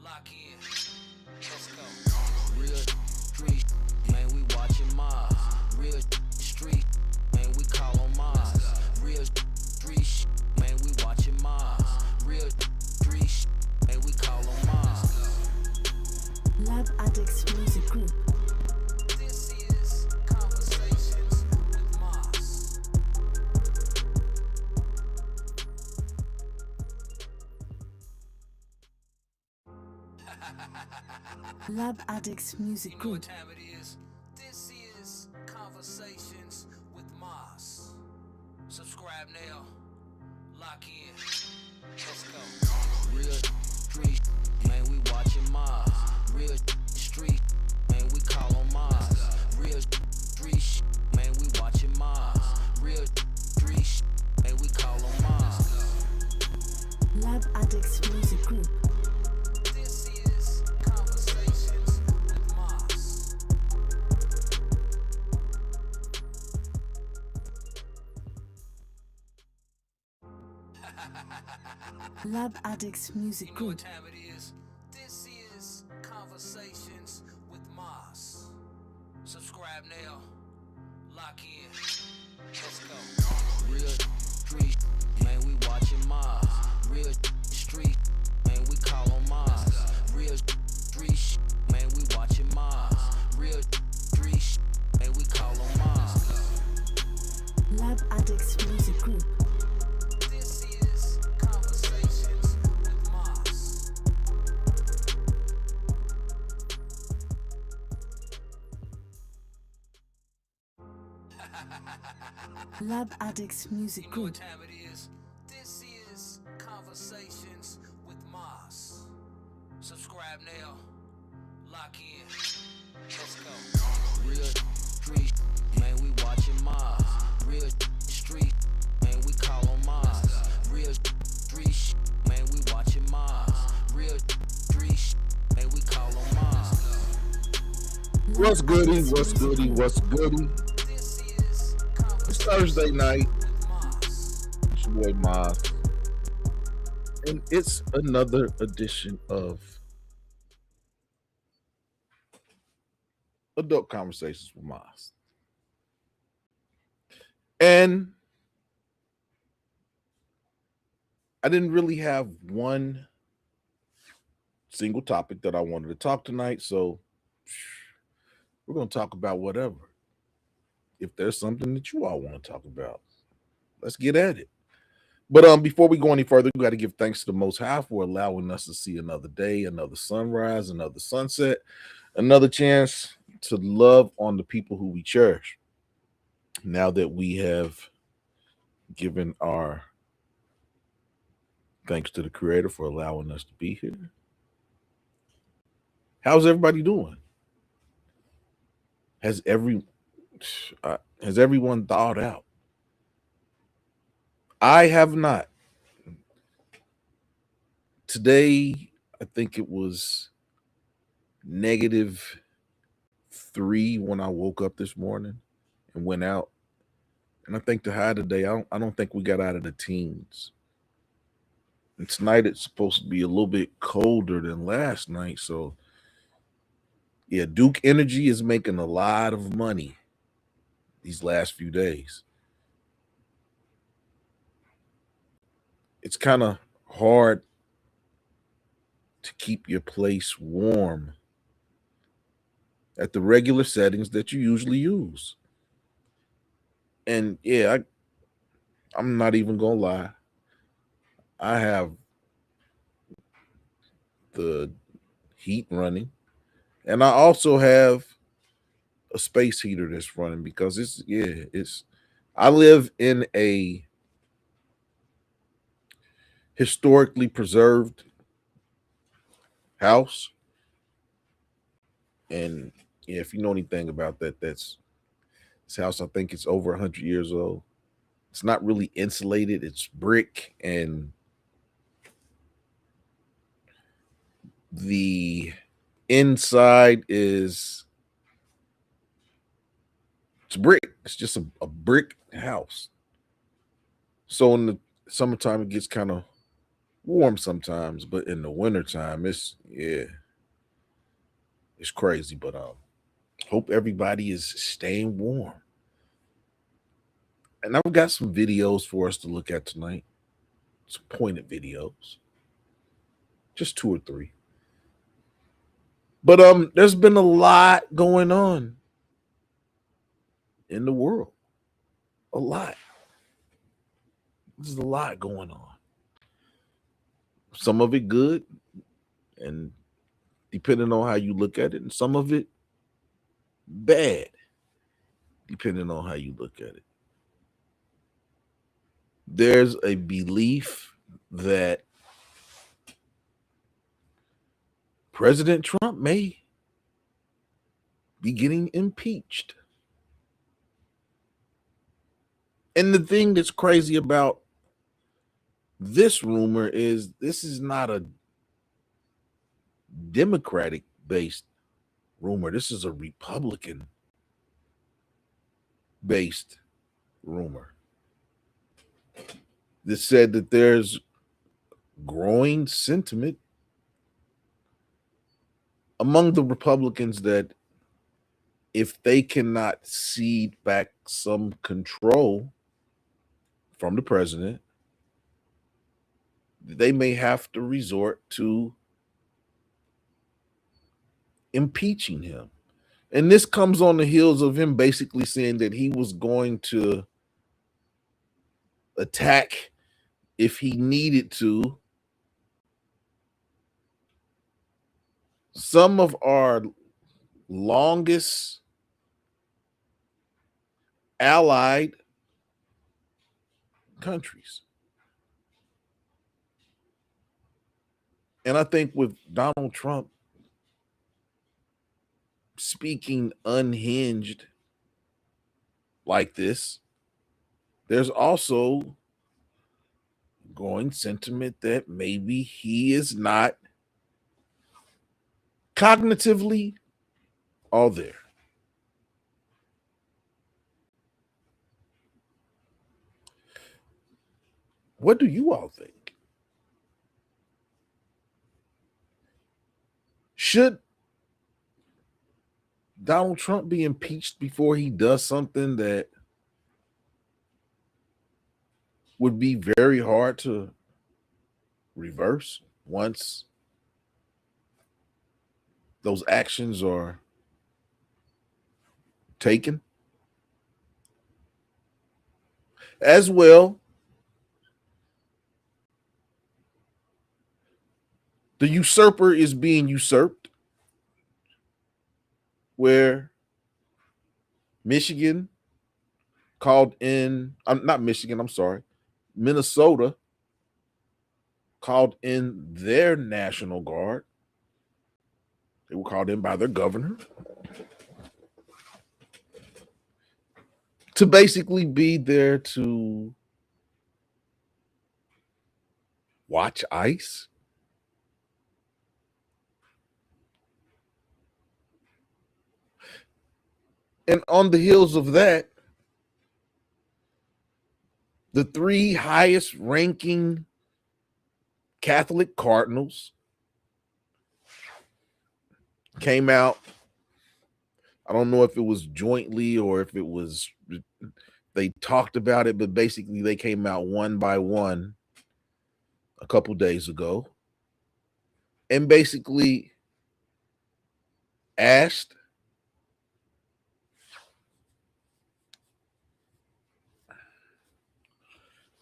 Lock in. Let's go. Real street, man, we watching Maas. Real street, man, we call on Maas. Real street, man, we watching Maas. Real street, man, we call on Maas. Lab Addicts Music Group. This is Conversations with Maas. Lab Addicts Music You know what Group. time it is? This is Conversations with Maas. Subscribe now. Lock in. Let's go. Real street, man, we watching Maas. Real street, man, we call on Maas. Real street, man, we watching Maas. Real street, man, we call on Maas. Lab Addicts Music Group. This is Conversations with Maas. Lab Addicts Music You know what Group. time it is? This is Conversations with Maas. Subscribe now. Lock in. Let's go. Real street, man, we watching Maas. Real street, man, we call on Maas. Real street, man, we watching Maas. Real street, man, we call on Maas. Lab Addicts Music Group. This is Conversations with Maas. Lab Addicts Music You know what Group. time it is? This is Conversations with Maas. Subscribe now. Lock in. Let's go. Real street, man, we watching Maas. Real street, man, we call on Maas. Real street, man, we watching Maas. Real street, man, we call on Maas. What's goody? What's goody? What's goody? This is It's Thursday night. with Maas. It's your boy Maas. And it's another edition of Adult Conversations with Maas. And I didn't really have one single topic that I wanted to talk tonight, so we're going to talk about whatever. If there's something that you all want to talk about, let's get at it. But before we go any further, we got to give thanks to the Most High for allowing us to see another day, another sunrise, another sunset, another chance to love on the people who we cherish. Now that we have given our thanks to the Creator for allowing us to be here, how's everybody doing? Has everyone thawed out? I have not. Today, I think it was -3 when I woke up this morning and went out. And I think the high today, I don't think we got out of the teens. And tonight it's supposed to be a little bit colder than last night. So yeah, Duke Energy is making a lot of money these last few days. It's kind of hard to keep your place warm at the regular settings that you usually use. And yeah, I'm not even gonna lie. I have the heat running, and I also have a space heater that's running because it's I live in a historically preserved house. And yeah, if you know anything about that, this house, I think it's over 100 years old. It's not really insulated, it's brick, and the inside is it's brick. It's just a brick house. So in the summertime, it gets kind of warm sometimes, but in the wintertime, it's crazy. But hope everybody is staying warm. And I've got some videos for us to look at tonight. Some pointed videos. Just 2 or 3. But there's been a lot going on in the world. A lot. There's a lot going on. Some of it good, and depending on how you look at it, and some of it bad, depending on how you look at it. There's a belief that President Trump may be getting impeached. And the thing that's crazy about this rumor is this is not a Democratic based rumor. This is a Republican based rumor. This said that there's growing sentiment among the Republicans that if they cannot cede back some control from the president, they may have to resort to impeaching him. And this comes on the heels of him basically saying that he was going to attack if he needed to some of our longest allied countries. And I think with Donald Trump speaking unhinged like this, there's also growing sentiment that maybe he is not cognitively all there. What do you all think? Should Donald Trump be impeached before he does something that would be very hard to reverse once those actions are taken? As well, the usurper is being usurped, where Michigan called in, not Michigan, I'm sorry, Minnesota called in their National Guard. They were called in by their governor to basically be there to watch ICE. And on the heels of that, the 3 highest ranking Catholic cardinals came out. I don't know if it was jointly or if it was, they talked about it, but basically they came out one by one a couple days ago and basically asked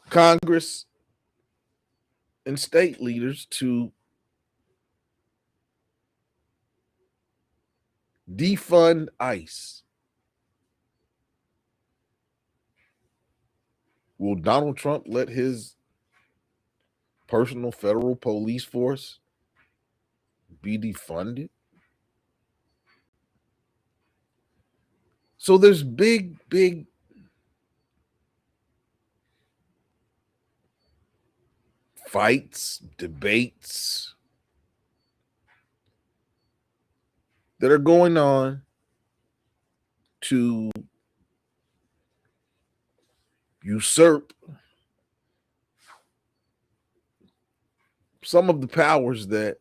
Congress and state leaders to defund ICE. Will Donald Trump let his personal federal police force be defunded? So there's big fights, debates that are going on to usurp some of the powers that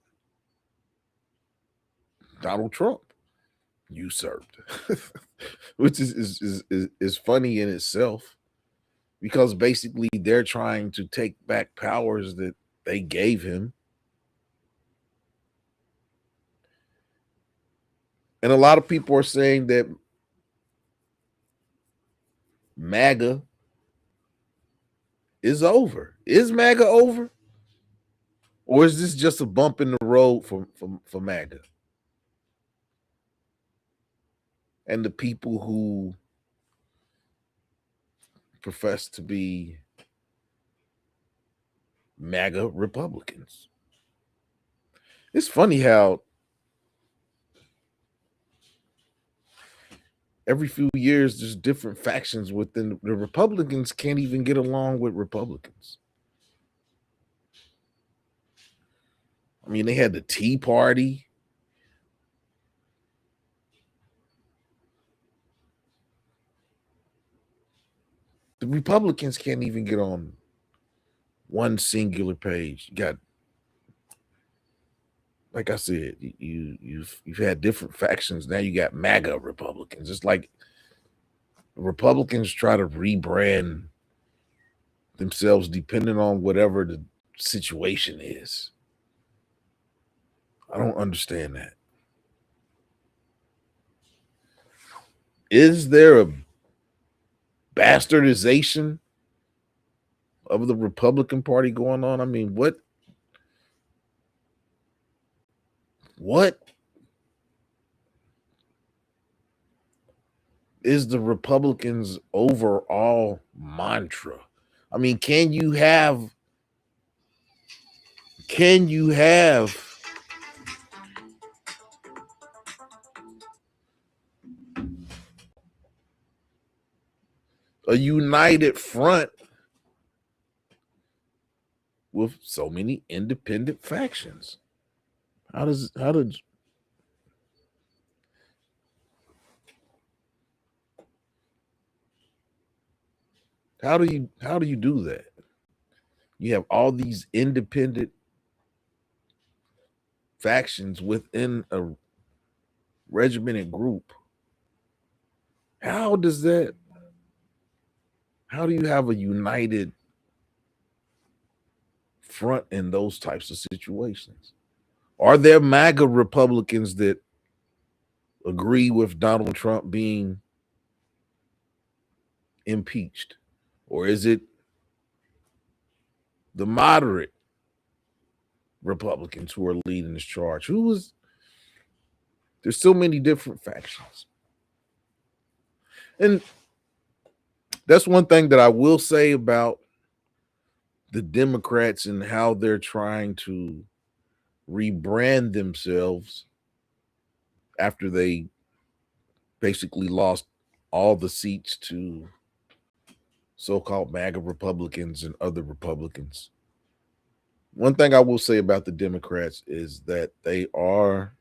Donald Trump usurped, which is funny in itself, because basically they're trying to take back powers that they gave him. And a lot of people are saying that MAGA is over. Is MAGA over? Or is this just a bump in the road for MAGA? And the people who profess to be MAGA Republicans. It's funny how every few years there's different factions within the Republicans. Can't even get along with Republicans. I mean, they had the Tea Party. The Republicans can't even get on one singular page. You got, like I said, you've had different factions. Now you got MAGA Republicans. It's like Republicans try to rebrand themselves depending on whatever the situation is. I don't understand that. Is there a bastardization of the Republican Party going on? I mean, what is the Republicans' overall mantra? I mean, can you have a united front with so many independent factions? How do you do that? You have all these independent factions within a regimented group. How do you have a united front in those types of situations? Are there MAGA Republicans that agree with Donald Trump being impeached? Or is it the moderate Republicans who are leading this charge? There's so many different factions. And that's one thing that I will say about the Democrats and how they're trying to rebrand themselves after they basically lost all the seats to so-called MAGA Republicans and other Republicans. One thing I will say about the Democrats is that they are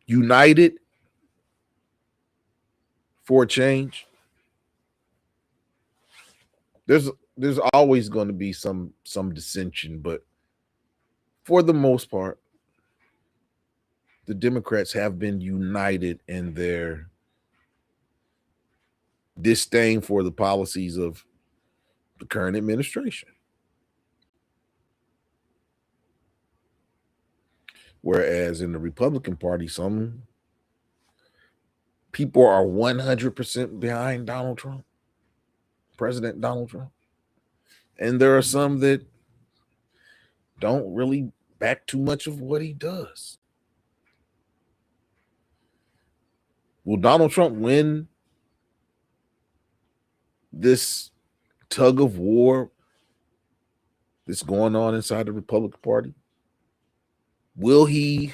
united for a change. There's always going to be some dissension, but for the most part, the Democrats have been united in their disdain for the policies of the current administration. Whereas in the Republican Party, some people are 100% behind Donald Trump, President Donald Trump. And there are some that don't really back too much of what he does. Will Donald Trump win this tug of war that's going on inside the Republican Party? Will he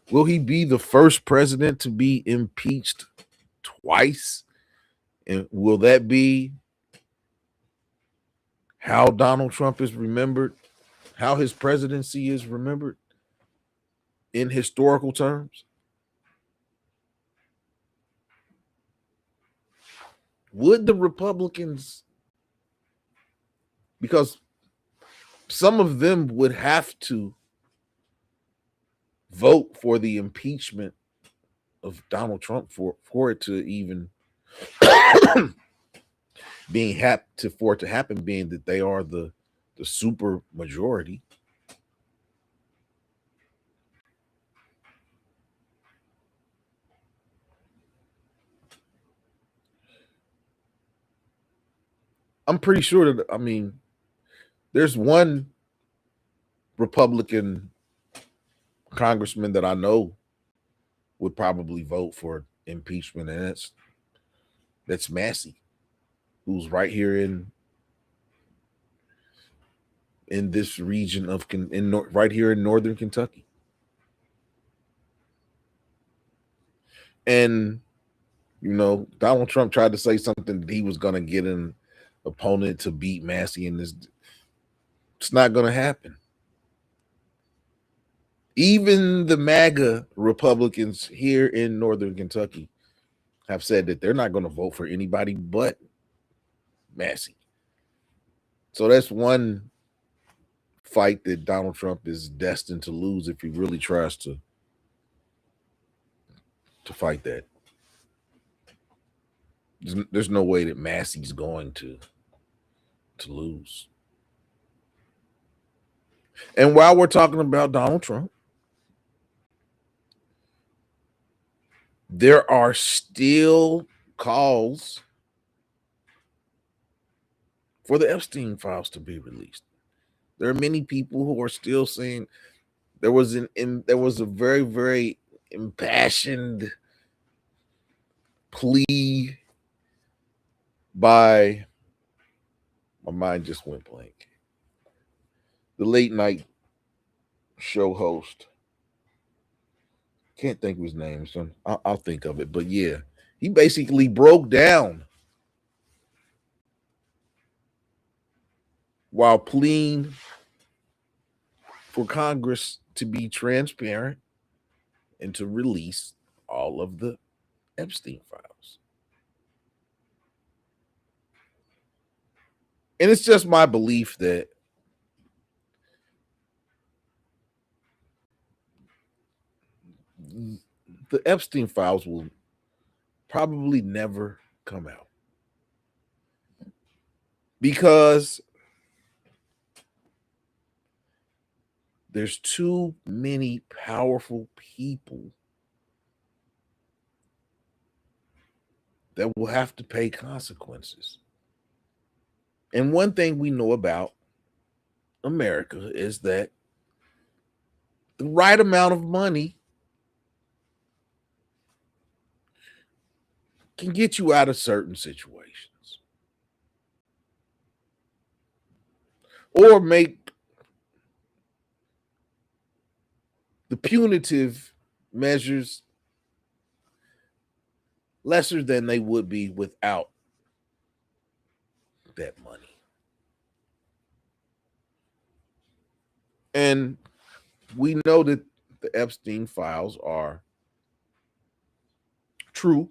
be the first president to be impeached twice? And will that be how Donald Trump is remembered, how his presidency is remembered in historical terms? Would the Republicans because some of them would have to vote for the impeachment of Donald Trump for it to even for it to happen, being that they are the super majority. I'm pretty sure that, I mean, there's one Republican congressman that I know would probably vote for impeachment, and that's Massey, who's right here in this region of right here in northern Kentucky. And Donald Trump tried to say something that he was going to get an opponent to beat Massey in this. It's not going to happen. Even the MAGA Republicans here in northern Kentucky have said that they're not going to vote for anybody but Massey. So that's one fight that Donald Trump is destined to lose if he really tries to fight that. There's no way that Massey's going to lose. And while we're talking about Donald Trump, there are still calls for the Epstein files to be released. There are many people who are still saying there was a very, very impassioned plea by, my mind just went blank, the late night show host. Can't think of his name, so I'll think of it. But yeah, he basically broke down while pleading for Congress to be transparent and to release all of the Epstein files. And it's just my belief that the Epstein files will probably never come out, because there's too many powerful people that will have to pay consequences. And one thing we know about America is that the right amount of money can get you out of certain situations or make the punitive measures lesser than they would be without that money. And we know that the Epstein files are true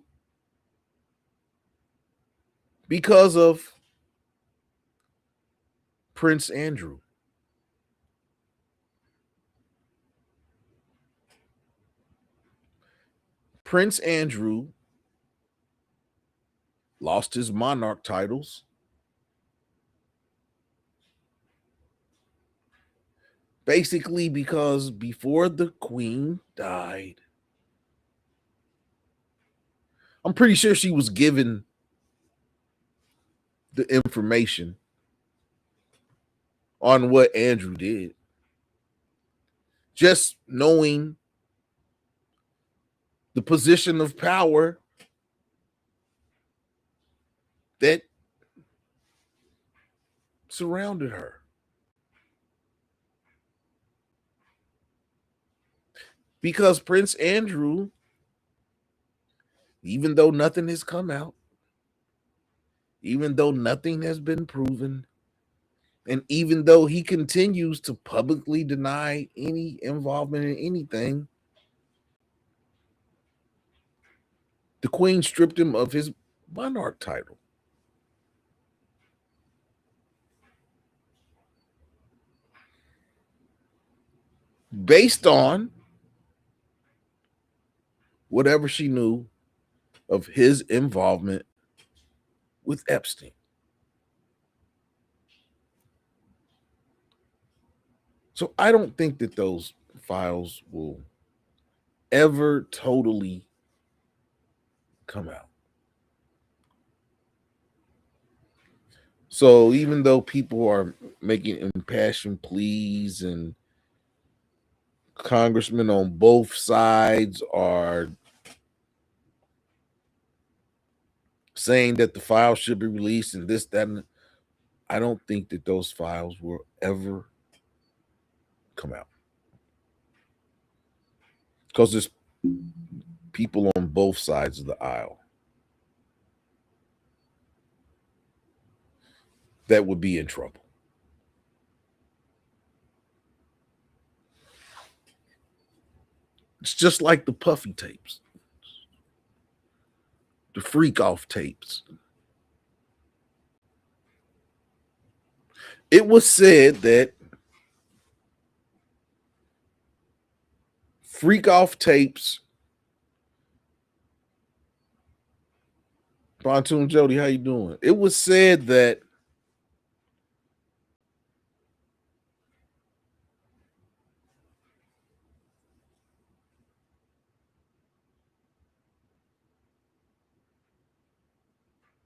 because of Prince Andrew. Prince Andrew lost his monarch titles basically because before the Queen died, I'm pretty sure she was given the information on what Andrew did. Just knowing the position of power that surrounded her. Because Prince Andrew, even though nothing has come out, even though nothing has been proven, and even though he continues to publicly deny any involvement in anything, the Queen stripped him of his monarch title. based on whatever she knew of his involvement with Epstein. So I don't think that those files will ever totally come out. So even though people are making impassioned pleas and congressmen on both sides are saying that the files should be released and this, that, and I don't think that those files will ever come out. Because there's people on both sides of the aisle that would be in trouble. It's just like the Puffy tapes, the freak off tapes. It was said that freak off tapes. Pontoon Jody, how you doing? It was said that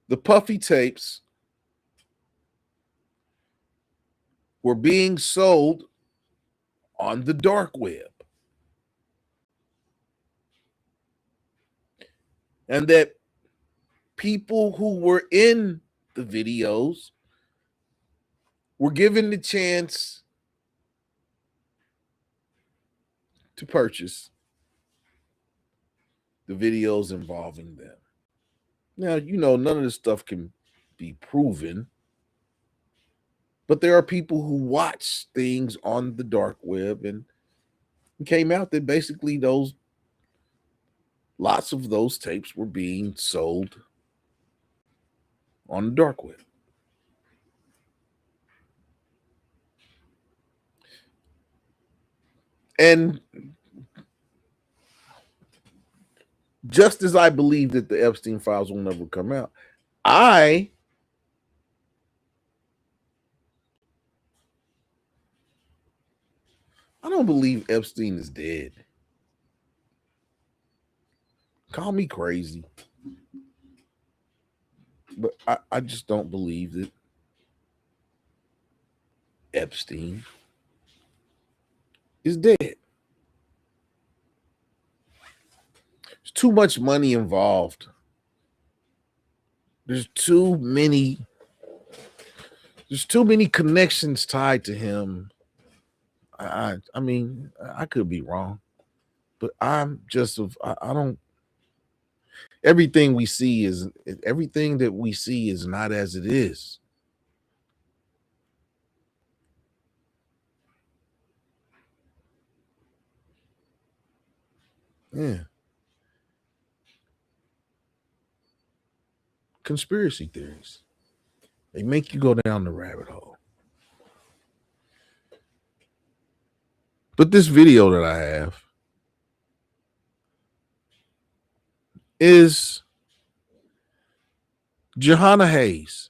the Puffy tapes were being sold on the dark web. And that people who were in the videos were given the chance to purchase the videos involving them. Now, you know, none of this stuff can be proven, but there are people who watch things on the dark web, and it came out that basically lots of those tapes were being sold on the dark web. And just as I believe that the Epstein files will never come out, I don't believe Epstein is dead. Call me crazy, but I just don't believe that Epstein is dead. There's too much money involved. There's too many connections tied to him. I mean, I could be wrong, but I don't. Everything that we see is not as it is. Yeah. Conspiracy theories. They make you go down the rabbit hole. But this video that I have is Johanna Hayes.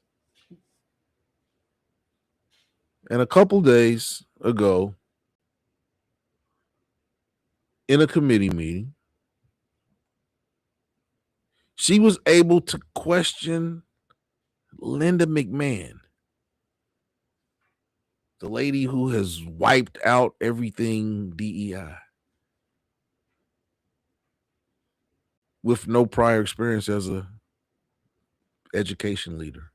And a couple days ago, in a committee meeting, she was able to question Linda McMahon, the lady who has wiped out everything DEI with no prior experience as a education leader.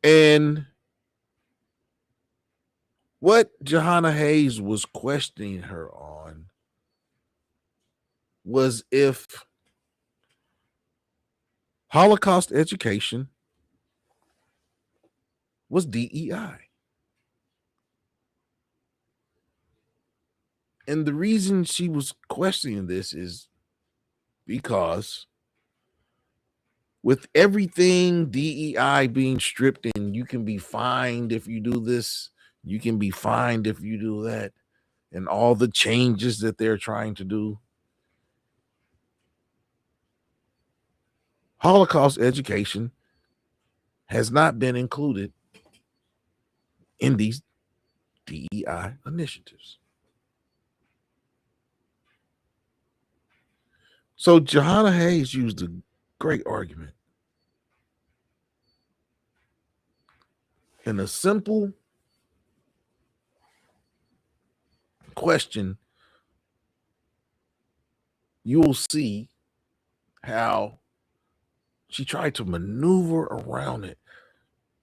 And what Johanna Hayes was questioning her on was if Holocaust education was DEI. And the reason she was questioning this is because with everything DEI being stripped and you can be fined if you do this, You can be fined if you do that, and all the changes that they're trying to do. Holocaust education has not been included in these DEI initiatives. So Johanna Hayes used a great argument. In a simple question, you will see how she tried to maneuver around it,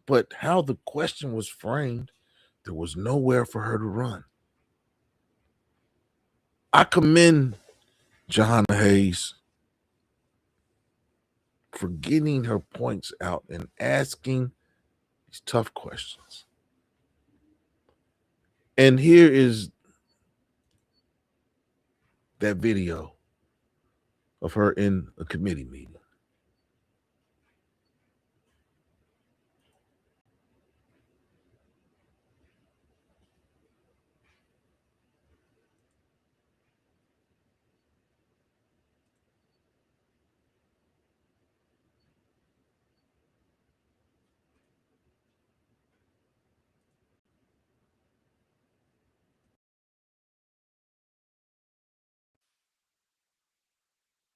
but how the question was framed, there was nowhere for her to run. I commend Johanna Hayes for getting her points out and asking these tough questions. And here is that video of her in a committee meeting.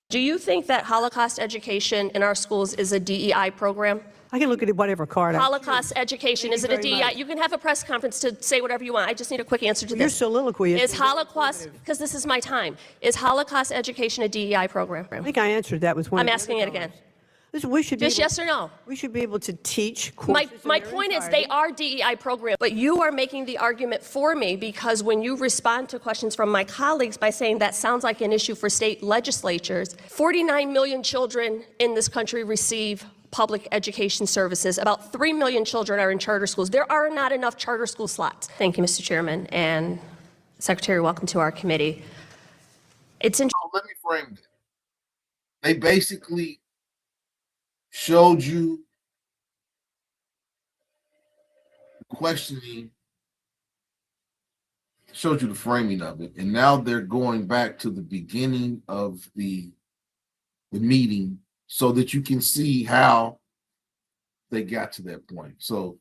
Do you think that Holocaust education in our schools is a DEI program? I can look at whatever card. Holocaust education, is it a DEI? You can have a press conference to say whatever you want. I just need a quick answer to Your this. soliloquy Is Holocaust, because this is my time, is Holocaust education a DEI program? I think I answered that with one. I'm asking it again. Listen, we should be Just yes or no? We should be able to teach courses. My in their point is entirety. they are DEI programs, but you are making the argument for me because when you respond to questions from my colleagues by saying that sounds like an issue for state legislatures, 49 million children in this country receive public education services. About 3 million children are in charter schools. There are not enough charter school slots. Thank you, Mr. Chairman, and Secretary, welcome to our committee. It's interesting. Let me frame it. They basically showed you questioning, showed you the framing of it, and now they're going back to the beginning of the meeting so that you can see how they got to that point. So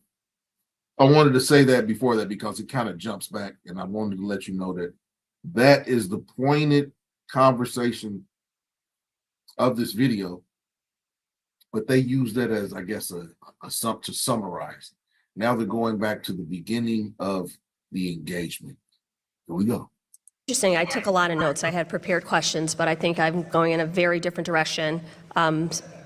I wanted to say that before that because it kind of jumps back, and I wanted to let you know that that is the pointed conversation of this video, but they use that as, I guess, a sum to summarize. Now they're going back to the beginning of the engagement. Here we go. Interesting. I took a lot of notes. I had prepared questions, but I think I'm going in a very different direction.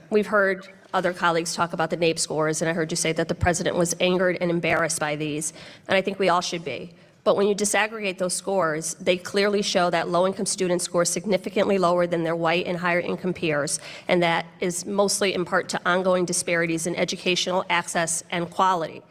We've heard other colleagues talk about the NAEP scores, and I heard you say that the president was angered and embarrassed by these, and I think we all should be. But when you disaggregate those scores, they clearly show that low-income students score significantly lower than their white and higher-income peers, and that is mostly in part to ongoing disparities in educational access and quality,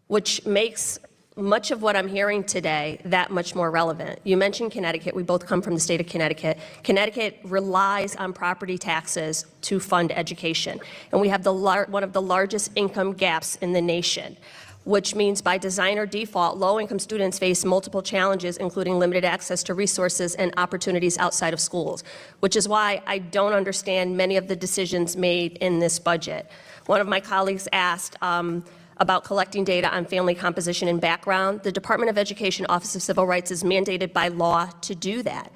which makes much of what I'm hearing today that much more relevant. You mentioned Connecticut. We both come from the state of Connecticut. Connecticut relies on property taxes to fund education, and we have one of the largest income gaps in the nation, which means by design or default, low-income students face multiple challenges, including limited access to resources and opportunities outside of schools, which is why I don't understand many of the decisions made in this budget. One of my colleagues asked about collecting data on family composition and background. The Department of Education Office of Civil Rights is mandated by law to do that.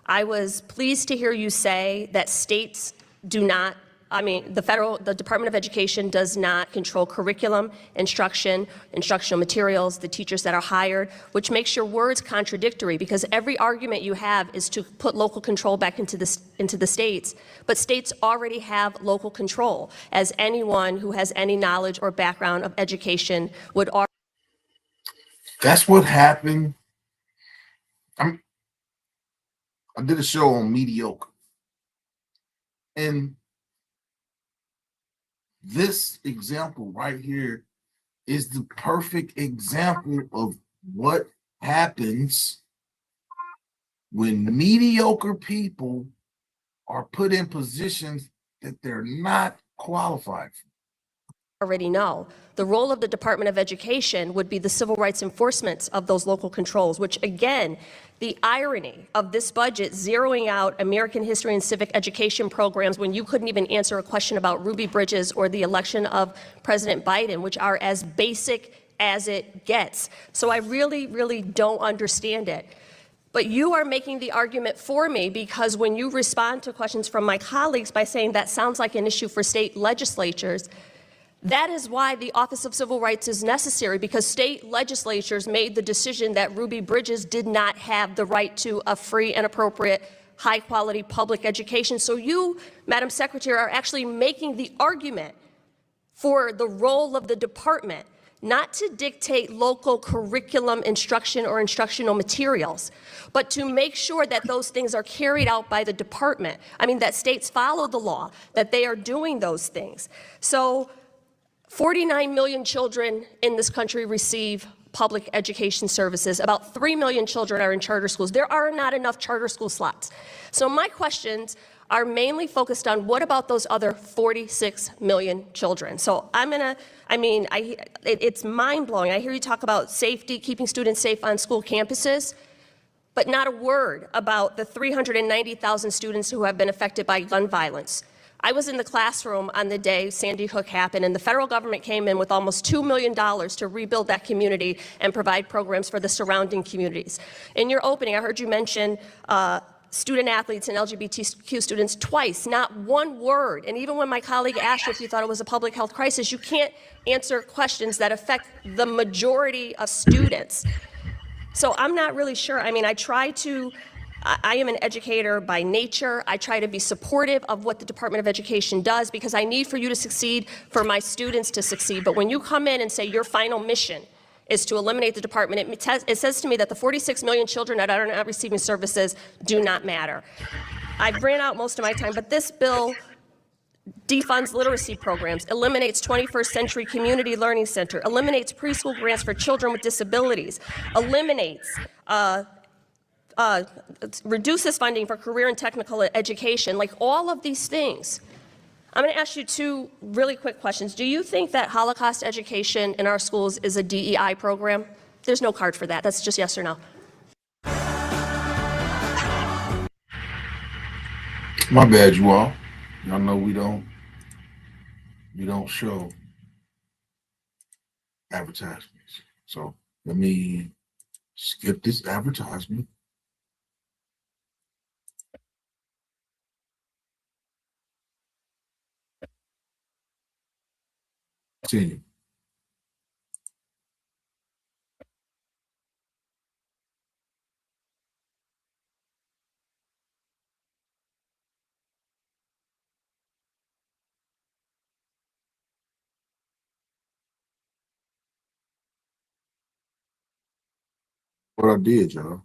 I was pleased to hear you say that states do not, the Department of Education does not control curriculum, instruction, instructional materials, the teachers that are hired, which makes your words contradictory because every argument you have is to put local control back into the states, but states already have local control, as anyone who has any knowledge or background of education would argue. That's what happened. I did a show on mediocre, and this example right here is the perfect example of what happens when mediocre people are put in positions that they're not qualified for. already know. The role of the Department of Education would be the civil rights enforcement of those local controls, which again, the irony of this budget zeroing out American history and civic education programs when you couldn't even answer a question about Ruby Bridges or the election of President Biden, which are as basic as it gets. So I really, really don't understand it. But you are making the argument for me because when you respond to questions from my colleagues by saying that sounds like an issue for state legislatures, that is why the Office of Civil Rights is necessary, because state legislatures made the decision that Ruby Bridges did not have the right to a free and appropriate high-quality public education. So you, Madam Secretary, are actually making the argument for the role of the department, not to dictate local curriculum instruction or instructional materials, but to make sure that those things are carried out by the department. I mean, that states follow the law, that they are doing those things. So 49 million children in this country receive public education services. About 3 million children are in charter schools. There are not enough charter school slots. So my questions are mainly focused on what about those other 46 million children? So it's mind-blowing. I hear you talk about safety, keeping students safe on school campuses, but not a word about the 390,000 students who have been affected by gun violence. I was in the classroom on the day Sandy Hook happened, and the federal government came in with almost $2 million to rebuild that community and provide programs for the surrounding communities. In your opening, I heard you mention student athletes and LGBTQ students twice, not one word. And even when my colleague asked you if you thought it was a public health crisis, you can't answer questions that affect the majority of students. So I'm not really sure. I mean, I am an educator by nature. I try to be supportive of what the Department of Education does because I need for you to succeed, for my students to succeed. But when you come in and say your final mission is to eliminate the department, it says to me that the 46 million children that are not receiving services do not matter. I've ran out most of my time, but this bill defunds literacy programs, eliminates 21st Century Community Learning Center, eliminates preschool grants for children with disabilities, eliminates reduces funding for career and technical education, like all of these things. I'm going to ask you two really quick questions. Do you think that Holocaust education in our schools is a DEI program? There's no card for that. That's just yes or no. My bad, you all. Y'all know we don't show advertisements. So let me skip this advertisement. Continue. What I did, y'all.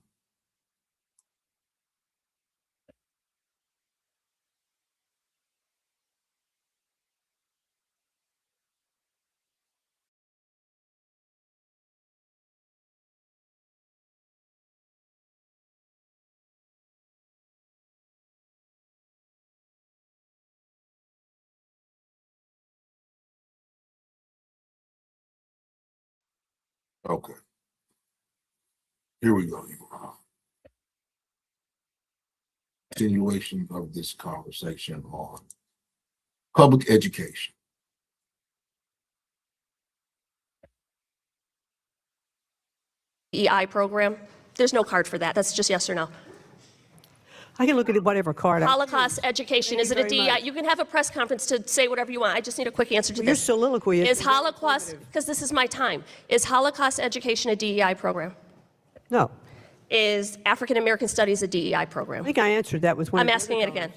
Okay. Here we go. Continuation of this conversation on public education. DEI program? There's no card for that. That's just yes or no. I can look at whatever card. Holocaust education, is it a DEI? You can have a press conference to say whatever you want. I just need a quick answer to Your this. soliloquy Is Holocaust, because this is my time, is Holocaust education a DEI program? No. Is African American Studies a DEI I program? think I answered that with one. I'm asking it again.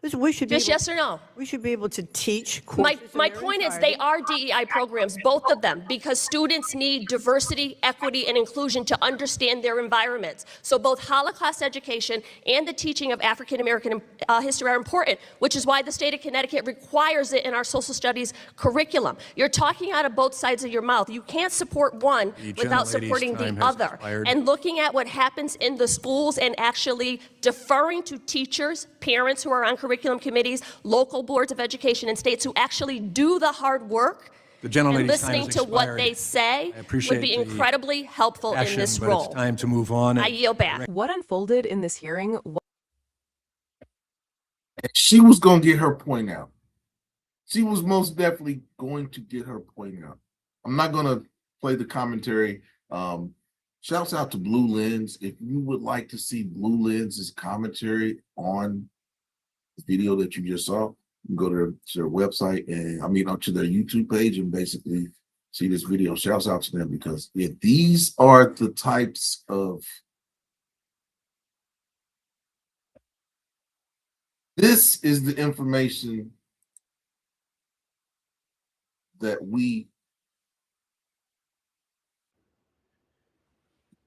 Listen, we should be Just able, yes or no? We should be able to teach courses in My their point is entirety. they are DEI programs, both of them, because students need diversity, equity, and inclusion to understand their environments. So both Holocaust education and the teaching of African American history are important, which is why the state of Connecticut requires it in our social studies curriculum. You're talking out of both sides of your mouth. You can't support one without supporting the other. And looking at what happens in the schools and actually deferring to teachers, parents who are on curriculum committees, local boards of education, and states who actually do the hard work The gentle and lady's time listening has to what expired. they say I appreciate would be the incredibly helpful in passion, this but role. it's time to move on. I yield back. What unfolded in this hearing? She was going to get her point out. She was most definitely going to get her point out. I'm not going to play the commentary. Shouts out to Blue Lens. If you would like to see Blue Lens's commentary on the video that you just saw, you can go to their website and up to their YouTube page and basically see this video. Shouts out to them because these are the types of this is the information that we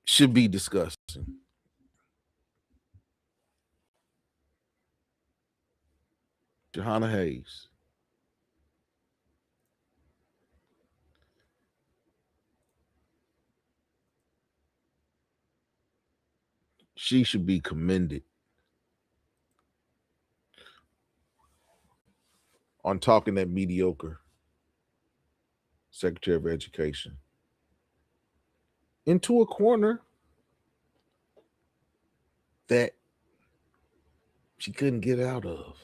should be discussing. Johanna Hayes. She should be commended on talking that mediocre Secretary of Education into a corner that she couldn't get out of.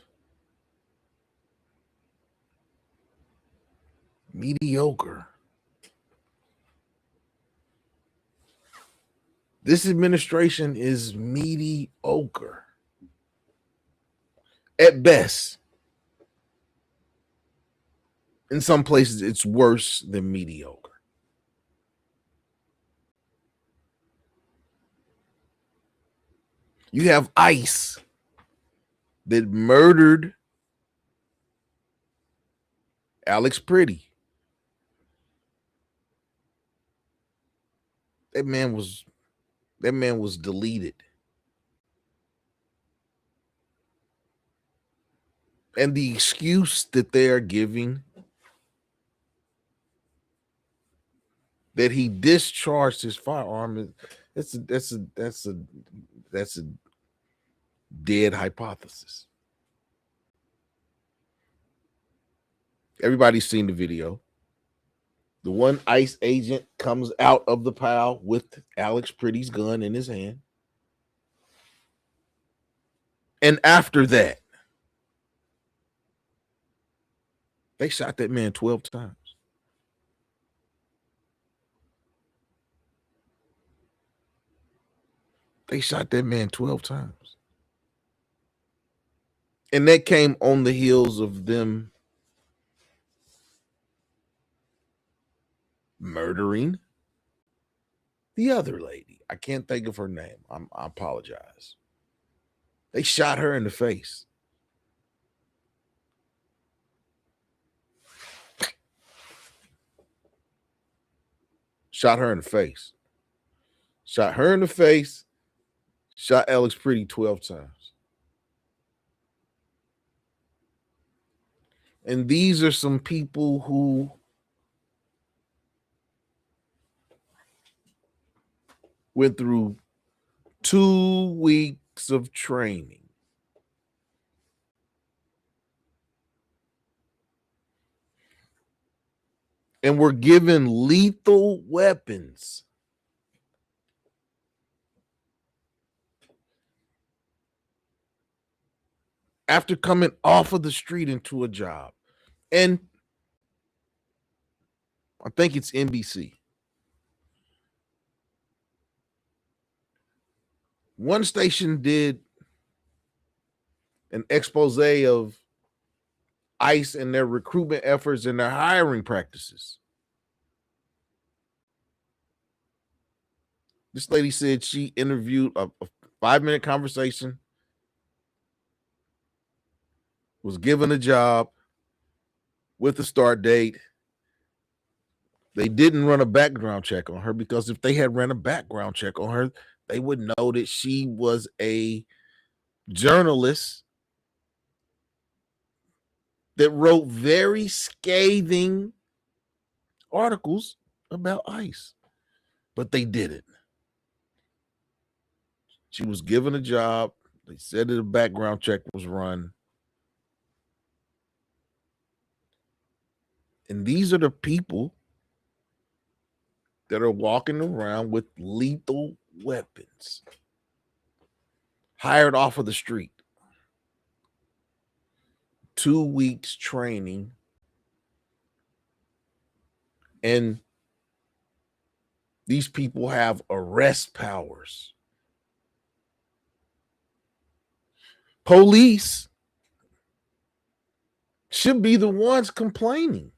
Mediocre. This administration is mediocre at best. In some places, it's worse than mediocre. You have ICE that murdered Alex Pretty. That man was deleted. And the excuse that they are giving that he discharged his firearm, that's a dead hypothesis. Everybody's seen the video. The one ICE agent comes out of the pile with Alex Pretty's gun in his hand. And after that, they shot that man 12 times. They shot that man 12 times. And that came on the heels of them murdering the other lady. I can't think of her name. I apologize. They shot her in the face. Shot her in the face. Shot her in the face. Shot Alex Pretty 12 times. And these are some people who went through 2 weeks of training. And were given lethal weapons. After coming off of the street into a job. And I think it's NBC. One station did an expose of ICE and their recruitment efforts and their hiring practices. This lady said she interviewed a 5-minute conversation, was given a job with a start date. They didn't run a background check on her because if they had ran a background check on her, they would know that she was a journalist that wrote very scathing articles about ICE, but they didn't. She was given a job. They said that a background check was run. And these are the people that are walking around with lethal weapons, hired off of the street. 2 weeks training, and these people have arrest powers. Police should be the ones complaining,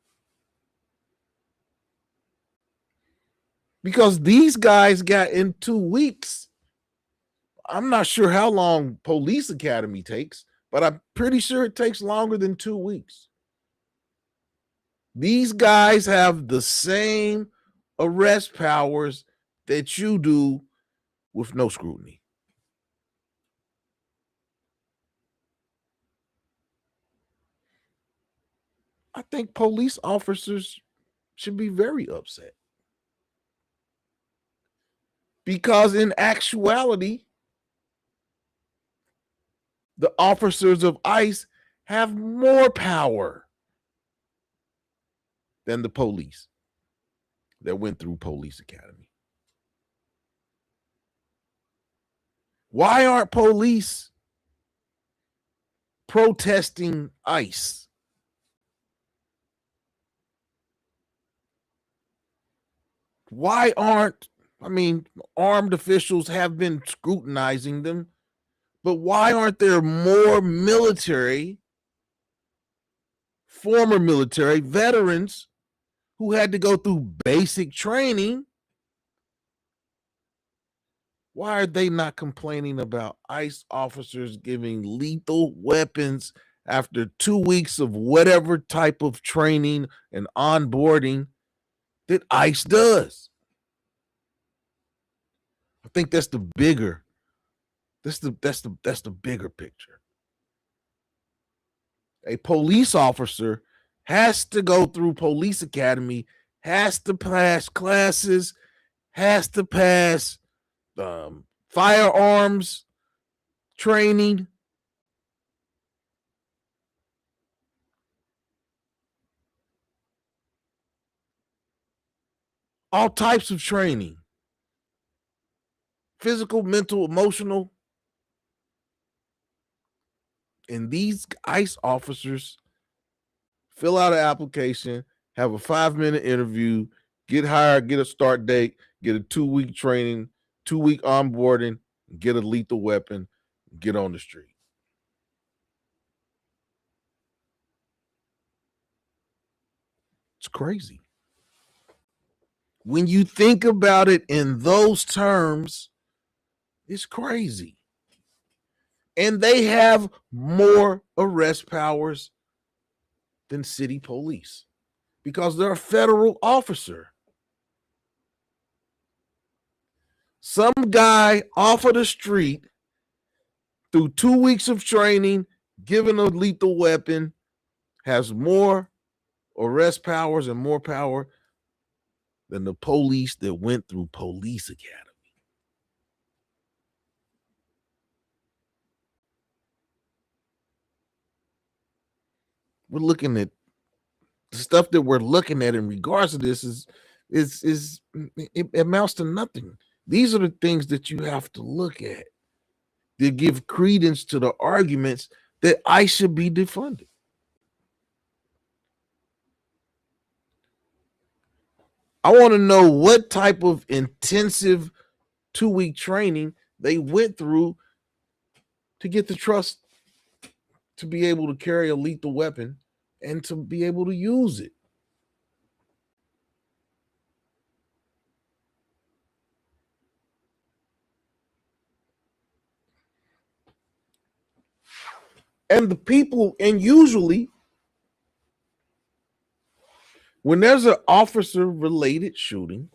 because these guys got in 2 weeks. I'm not sure how long police academy takes, but I'm pretty sure it takes longer than 2 weeks. These guys have the same arrest powers that you do with no scrutiny. I think police officers should be very upset, because in actuality, the officers of ICE have more power than the police that went through police academy. Why aren't police protesting ICE? Why aren't, armed officials have been scrutinizing them, but why aren't there more former military veterans who had to go through basic training? Why are they not complaining about ICE officers giving lethal weapons after 2 weeks of whatever type of training and onboarding that ICE does? I think that's the bigger, that's the bigger picture. A police officer has to go through police academy, has to pass classes, has to pass firearms training, all types of training, physical, mental, emotional. And these ICE officers fill out an application, have a 5-minute interview, get hired, get a start date, get a 2-week training, 2-week onboarding, get a lethal weapon, get on the street. It's crazy. When you think about it in those terms, it's crazy. And they have more arrest powers than city police because they're a federal officer. Some guy off of the street through 2 weeks of training, given a lethal weapon, has more arrest powers and more power than the police that went through police academy. We're looking at the stuff that we're looking at in regards to this is it amounts to nothing. These are the things that you have to look at to give credence to the arguments that I should be defunded. I want to know what type of intensive 2-week training they went through to get the trust to be able to carry a lethal weapon and to be able to use it. And the people, and usually when there's an officer related shooting,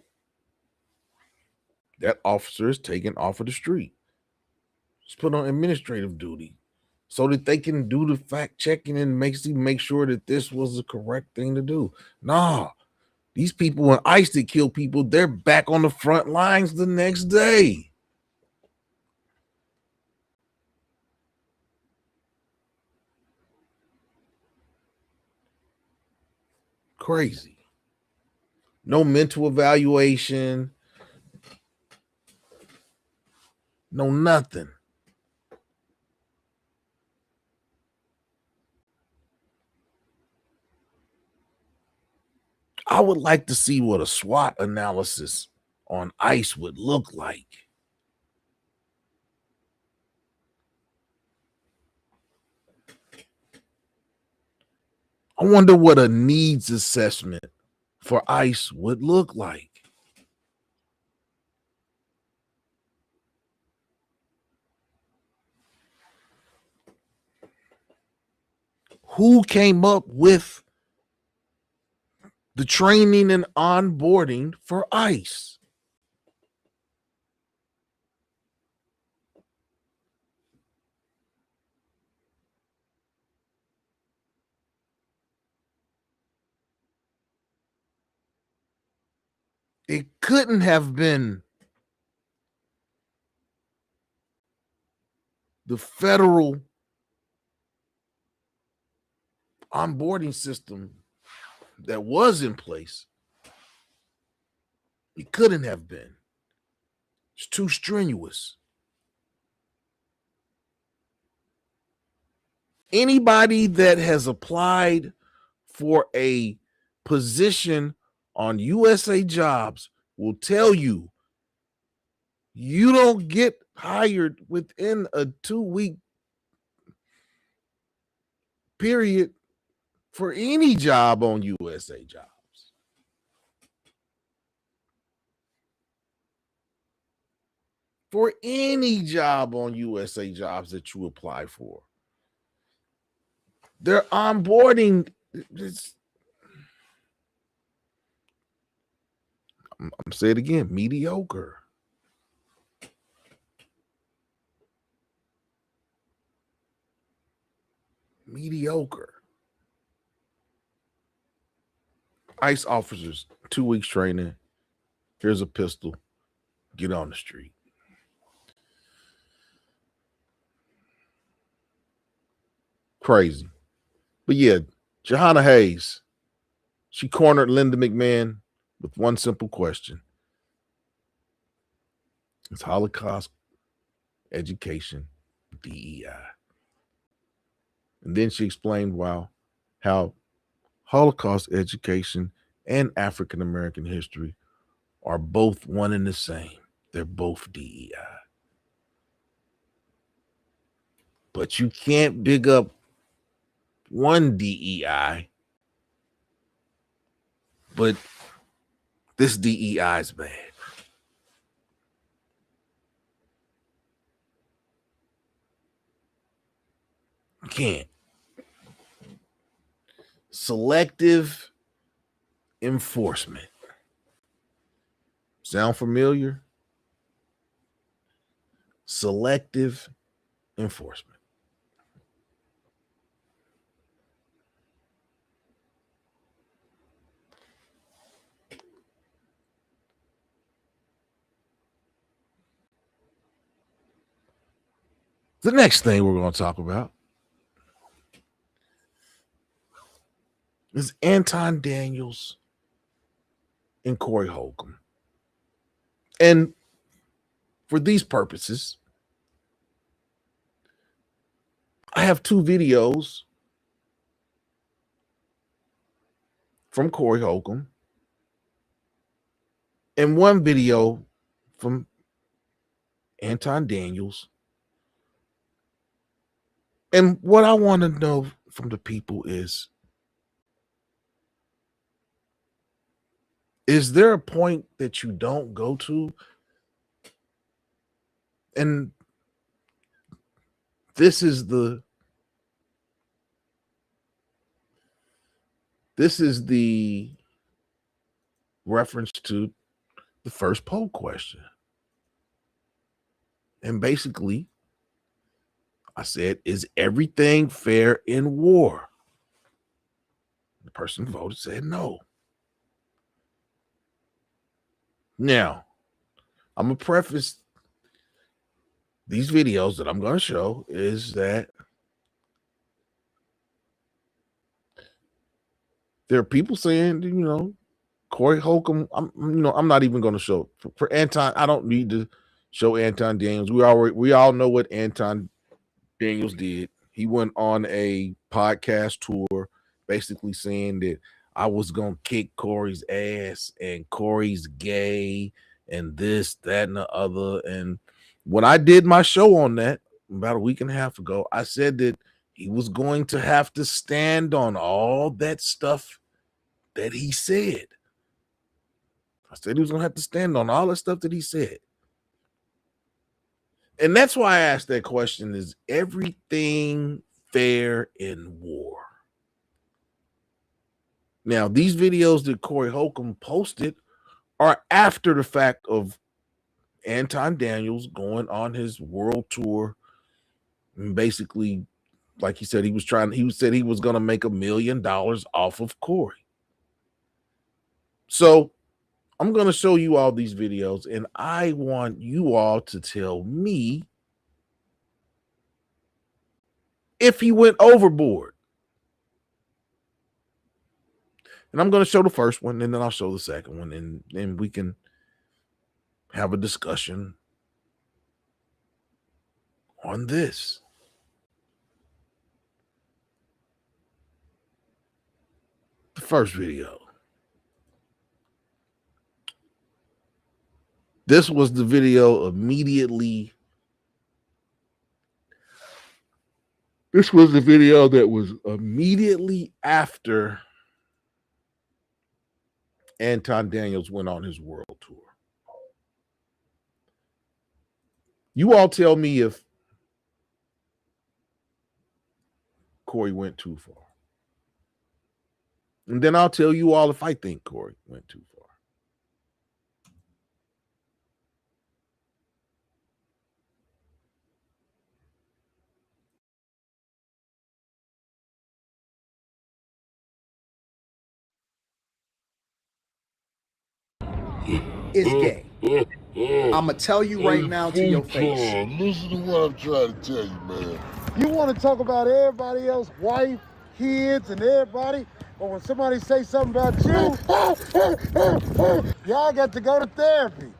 that officer is taken off of the street. It's put on administrative duty so that they can do the fact checking and make sure that this was the correct thing to do. Nah, these people in ICE that kill people, they're back on the front lines the next day. Crazy. No mental evaluation. No nothing. I would like to see what a SWOT analysis on ICE would look like. I wonder what a needs assessment for ICE would look like. Who came up with the training and onboarding for ICE? It couldn't have been the federal onboarding system that was in place. It couldn't have been. It's too strenuous. Anybody that has applied for a position on USA Jobs will tell you you don't get hired within a 2-week period for any job on USA Jobs. For any job on USA Jobs that you apply for. Their onboarding, I'm say it again, mediocre. Mediocre. ICE officers, 2 weeks training. Here's a pistol. Get on the street. Crazy. But yeah, Johanna Hayes, she cornered Linda McMahon with one simple question. It's Holocaust education, DEI. And then she explained how Holocaust education and African American history are both one and the same. They're both DEI. But you can't big up one DEI, but this DEI is bad. You can't. Selective enforcement. Sound familiar? Selective enforcement. The next thing we're going to talk about is Anton Daniels and Corey Holcomb. And for these purposes, I have 2 videos from Corey Holcomb and 1 video from Anton Daniels. And what I want to know from the people is there a point that you don't go to? And this is the reference to the first poll question. And basically, I said, is everything fair in war? The person who voted said no. Now, I'm going to preface these videos that I'm going to show is that there are people saying, Corey Holcomb. I'm not even going to show for Anton. I don't need to show Anton Daniels. We all know what Anton Daniels did. He went on a podcast tour, basically saying that I was going to kick Corey's ass and Corey's gay and this, that, and the other. And when I did my show on that about a week and a half ago, I said that he was going to have to stand on all that stuff that he said. I said he was going to have to stand on all the stuff that he said. And that's why I asked that question, is everything fair in war? Now, these videos that Corey Holcomb posted are after the fact of Anton Daniels going on his world tour. And basically, like he said, he said he was going to make $1 million off of Corey. So I'm going to show you all these videos, and I want you all to tell me if he went overboard. And I'm going to show the first one, and then I'll show the second one, and then we can have a discussion on this. The first video. This was the video immediately. This was the video that was immediately after Anton Daniels went on his world tour. You all tell me if Corey went too far. And then I'll tell you all if I think Corey went too far. Is gay. I'ma tell you right now to your face. Listen to what I'm trying to tell you, man. You want to talk about everybody else, wife, kids, and everybody, but when somebody say something about you, y'all got to go to therapy.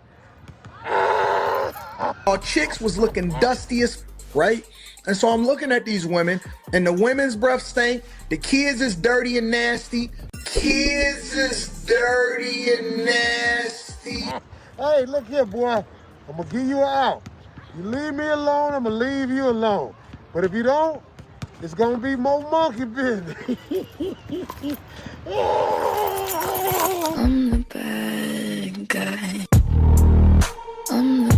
Our chicks was looking dusty as right? And so I'm looking at these women, and the women's breath stink, the kids is dirty and nasty. Kids is dirty and nasty. Hey, look here, boy. I'm going to give you an out. You leave me alone, I'm going to leave you alone. But if you don't, it's going to be more monkey business. I'm the bad guy. I'm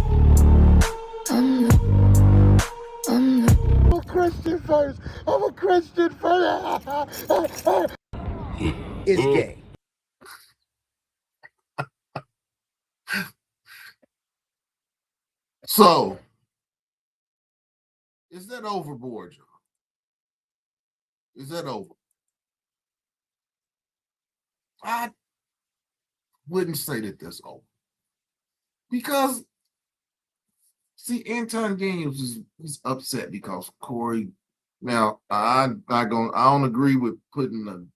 a Christian first. I'm a Christian first. Is gay. So, is that overboard, y'all? Is that over? I wouldn't say that that's over. Because, see, Anton Daniels is upset because Corey. Now, I don't agree with putting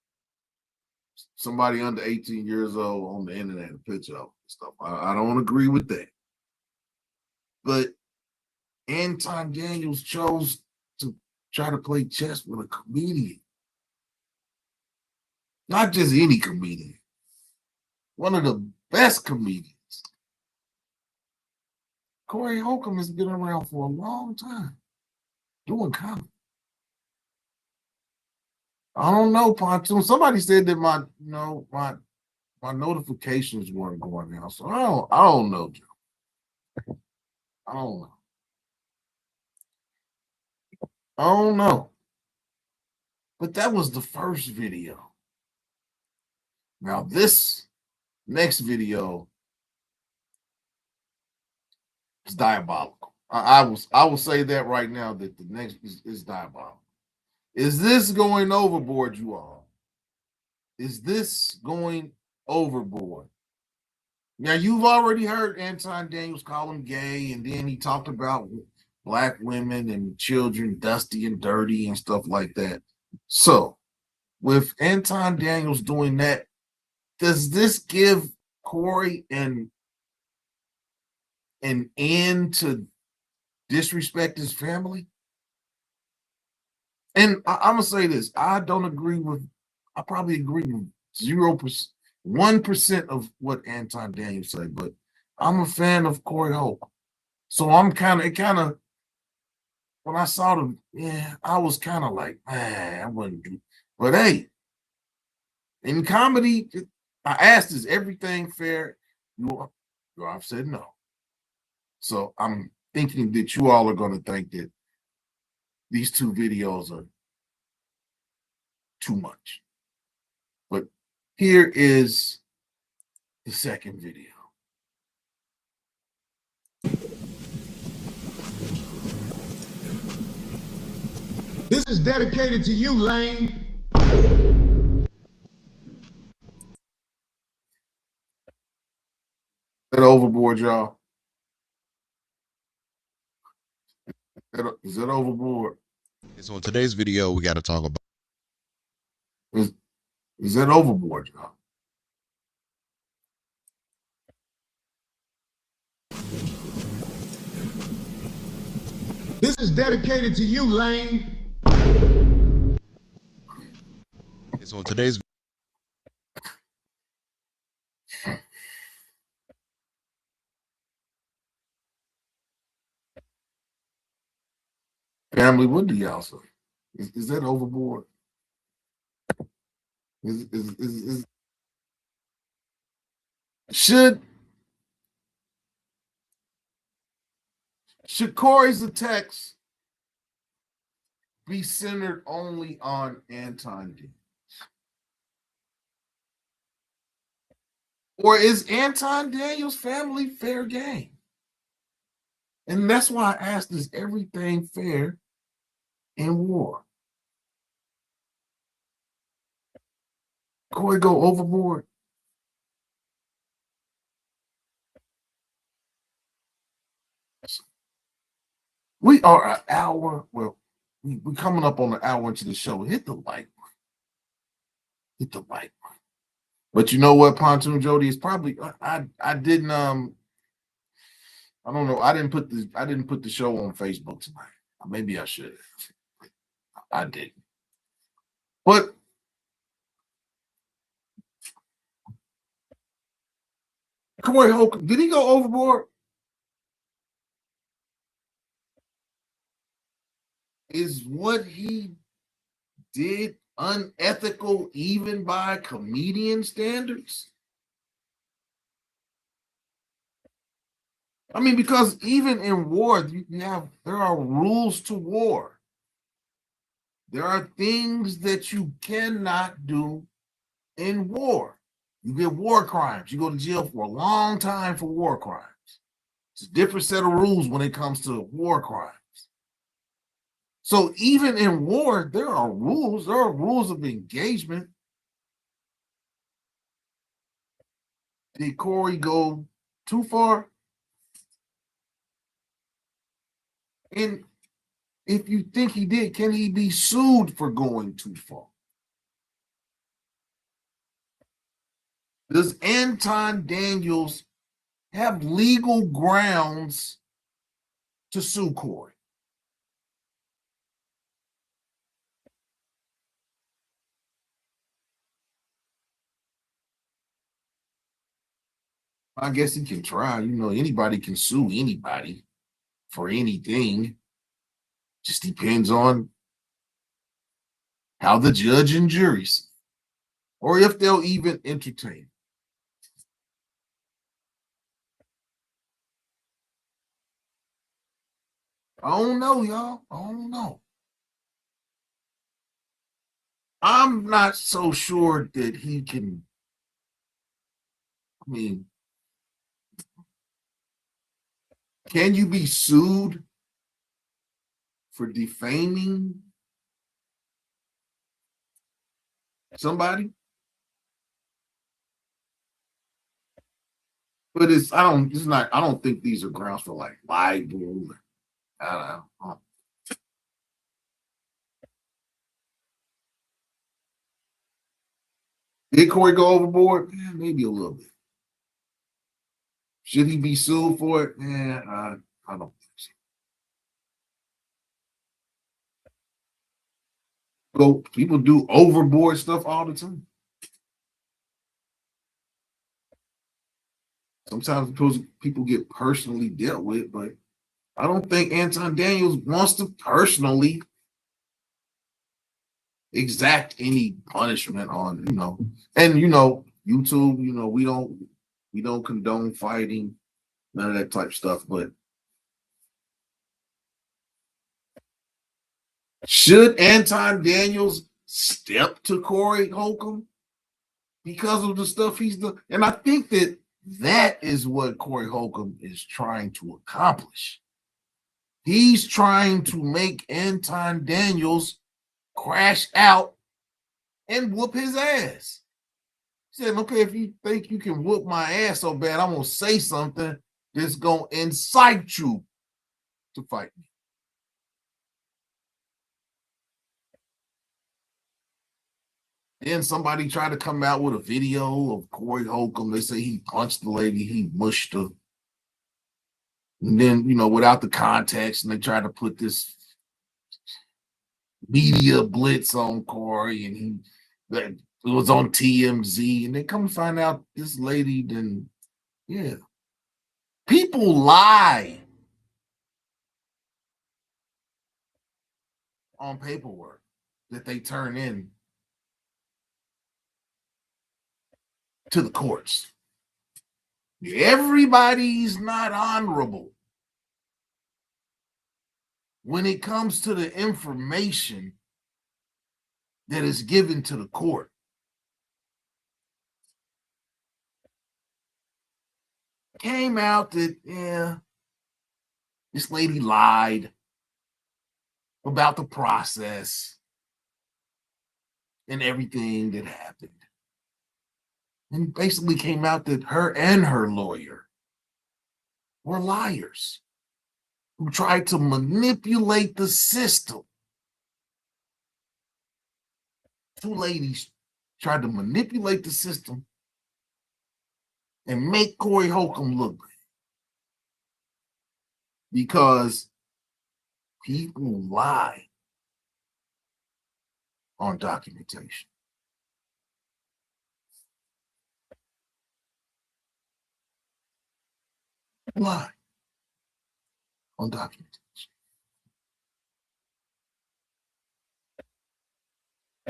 somebody under 18 years old on the internet and picture of stuff. I don't agree with that. But Anton Daniels chose to try to play chess with a comedian. Not just any comedian. One of the best comedians. Corey Holcomb has been around for a long time doing comedy. I don't know, Pontoon. Somebody said that my notifications weren't going out. So I don't know, Joe. I don't know. I don't know. But that was the first video. Now this next video is diabolical. I will say that right now, that the next is diabolical. Is this going overboard, you all? Is this going overboard? Now, you've already heard Anton Daniels call him gay, and then he talked about Black women and children dusty and dirty and stuff like that. So, with Anton Daniels doing that, does this give Corey an end to disrespect his family? And I'm gonna say this: I don't agree with. I probably agree with 0%, 1% of what Anton Daniels said, but I'm a fan of Corey Holt, so I'm kind of. When I saw them, yeah, I was kind of like, man, I wouldn't do. But hey, in comedy, I asked, is everything fair? I've said no. So I'm thinking that you all are going to think that these two videos are too much. But here is the second video. This is dedicated to you, Lane. That overboard, y'all. Is that overboard? So in today's video, we got to talk about. Is that overboard, y'all? This is dedicated to you, Lane. So in today's Family, what do y'all say? Is that overboard? Should Corey's attacks be centered only on Anton D? Or is Anton Daniels' family fair game? And that's why I asked, is everything fair in war? Corey go overboard? We are an hour, well, we're coming up on an hour into the show. Hit the like button. Hit the like button. But you know what, Pontoon Jody is probably I didn't I don't know. I didn't put the show on Facebook tonight. Maybe I should. I didn't. But Corey Holcomb, did he go overboard? Is what he did unethical even by comedian standards? I mean, because even in war, there are rules to war. There are things that you cannot do in war. You get war crimes. You go to jail for a long time for war crimes. It's a different set of rules when it comes to war crimes. So even in war, there are rules. There are rules of engagement. Did Corey go too far? And if you think he did, can he be sued for going too far? Does Anton Daniels have legal grounds to sue Corey? I guess he can try. You know, anybody can sue anybody for anything. Just depends on how the judge and jury see, or if they'll even entertain. I don't know, y'all. I don't know. I'm not so sure that he can. I mean, can you be sued for defaming somebody? But I don't think these are grounds for like libel. I don't know. Did Corey go overboard? Yeah, maybe a little bit. Should he be sued for it? Yeah, I don't think so. Go, people do overboard stuff all the time. Sometimes people get personally dealt with, but I don't think Anton Daniels wants to personally exact any punishment on, and YouTube, we don't condone fighting, none of that type stuff, but should Anton Daniels step to Corey Holcomb because of the stuff he's done? And I think that is what Corey Holcomb is trying to accomplish. He's trying to make Anton Daniels crash out and whoop his ass. He said, okay, if you think you can whoop my ass so bad, I'm going to say something that's going to incite you to fight me. Then somebody tried to come out with a video of Corey Holcomb. They say he punched the lady, he mushed her. And then, without the context, and they tried to put this media blitz on Corey, and it was on TMZ, and they come to find out this lady people lie on paperwork that they turn in to the courts. Everybody's not honorable when it comes to the information that is given to the court. Came out that, this lady lied about the process and everything that happened. And basically came out that her and her lawyer were liars who tried to manipulate the system. Two ladies tried to manipulate the system and make Corey Holcomb look good. Because people lie on documentation. Lie on documentation.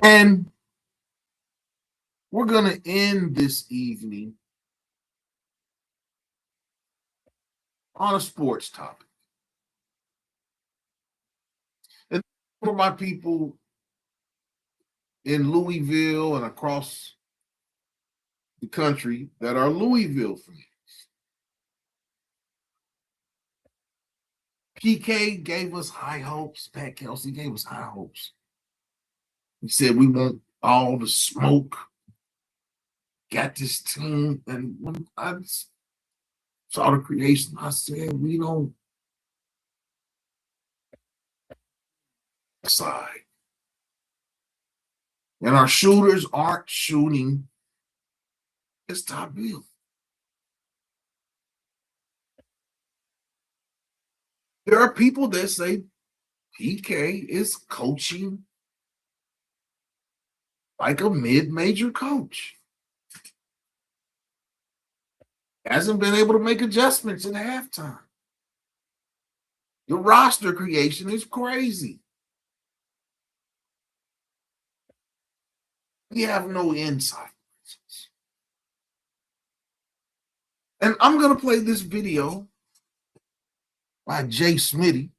And we're going to end this evening on a sports topic. And for my people in Louisville and across the country that are Louisville fans, PK gave us high hopes. Pat Kelsey gave us high hopes. He said, we want all the smoke. Got this team. And when I saw the creation, I said, we don't side. And our shooters aren't shooting as top bill. There are people that say PK is coaching like a mid-major coach. Hasn't been able to make adjustments at halftime. The roster creation is crazy. We have no insight. And I'm going to play this video by Jay Smitty,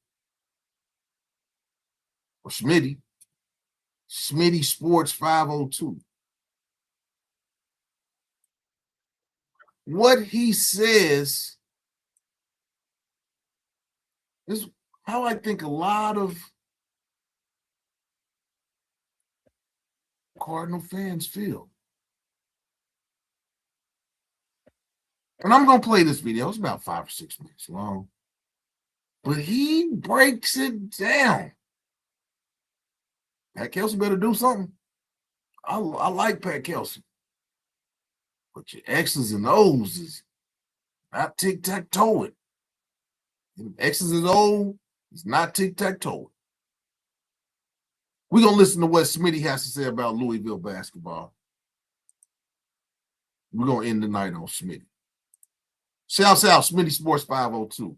or Smitty Sports 502. What he says is how I think a lot of Cardinal fans feel. And I'm going to play this video. It's about 5 or 6 minutes long. But he breaks it down. Pat Kelsey better do something. I like Pat Kelsey. But your X's and O's is not tic-tac-toe. X's and O's is not tic-tac-toe. We're going to listen to what Smitty has to say about Louisville basketball. We're going to end the night on Smitty. Shouts out Smitty Sports 502.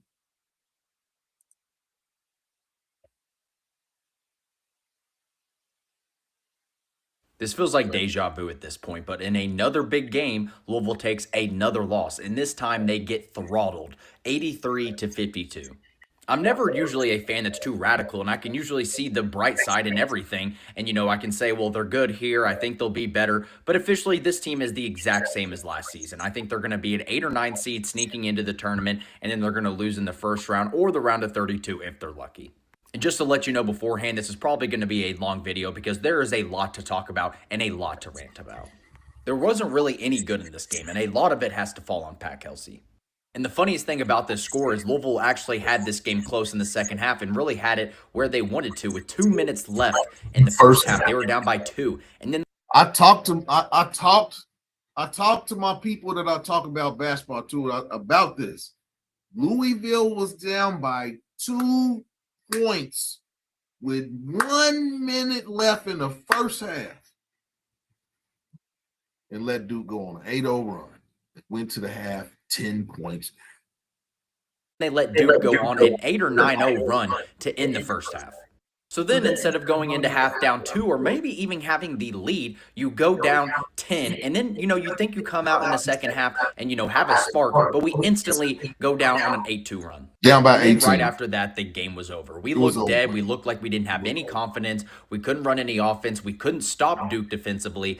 This feels like deja vu at this point, but in another big game, Louisville takes another loss, and this time they get throttled, 83-52. I'm never usually a fan that's too radical, and I can usually see the bright side in everything. And, I can say, well, they're good here. I think they'll be better. But officially, this team is the exact same as last season. I think they're going to be an 8 or 9 seed sneaking into the tournament, and then they're going to lose in the first round or the round of 32 if they're lucky. And just to let you know beforehand, this is probably going to be a long video because there is a lot to talk about and a lot to rant about. There wasn't really any good in this game, and a lot of it has to fall on Pat Kelsey. And the funniest thing about this score is Louisville actually had this game close in the second half and really had it where they wanted to with 2 minutes left in the first half. They were down by 2. And then I talked to my people that I talk about basketball to about this. Louisville was down by 2 points with 1 minute left in the first half and let Duke go on an 8-0 run. Went to the half 10 points. they let Duke go on an 8 or 9-0 run to end the first half. So then instead of going into half down 2 or maybe even having the lead, you go down 10. And then, you think you come out in the second half and, have a spark, but we instantly go down on an 8-2 run. Down by 18. Right after that, the game was over. We looked dead. We looked like we didn't have any confidence. We couldn't run any offense. We couldn't stop Duke defensively.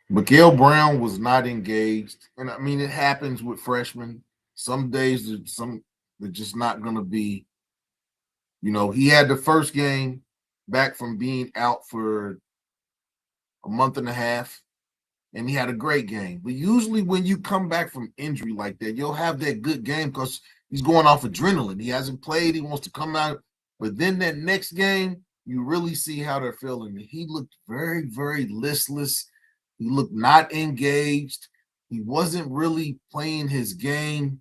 Miguel Brown was not engaged. And I mean, it happens with freshmen. Some days, they're just not going to be, he had the first game back from being out for a month and a half, and he had a great game. But usually when you come back from injury like that, you'll have that good game because he's going off adrenaline. He hasn't played. He wants to come out. But then that next game, you really see how they're feeling. He looked very, very listless. He looked not engaged. He wasn't really playing his game.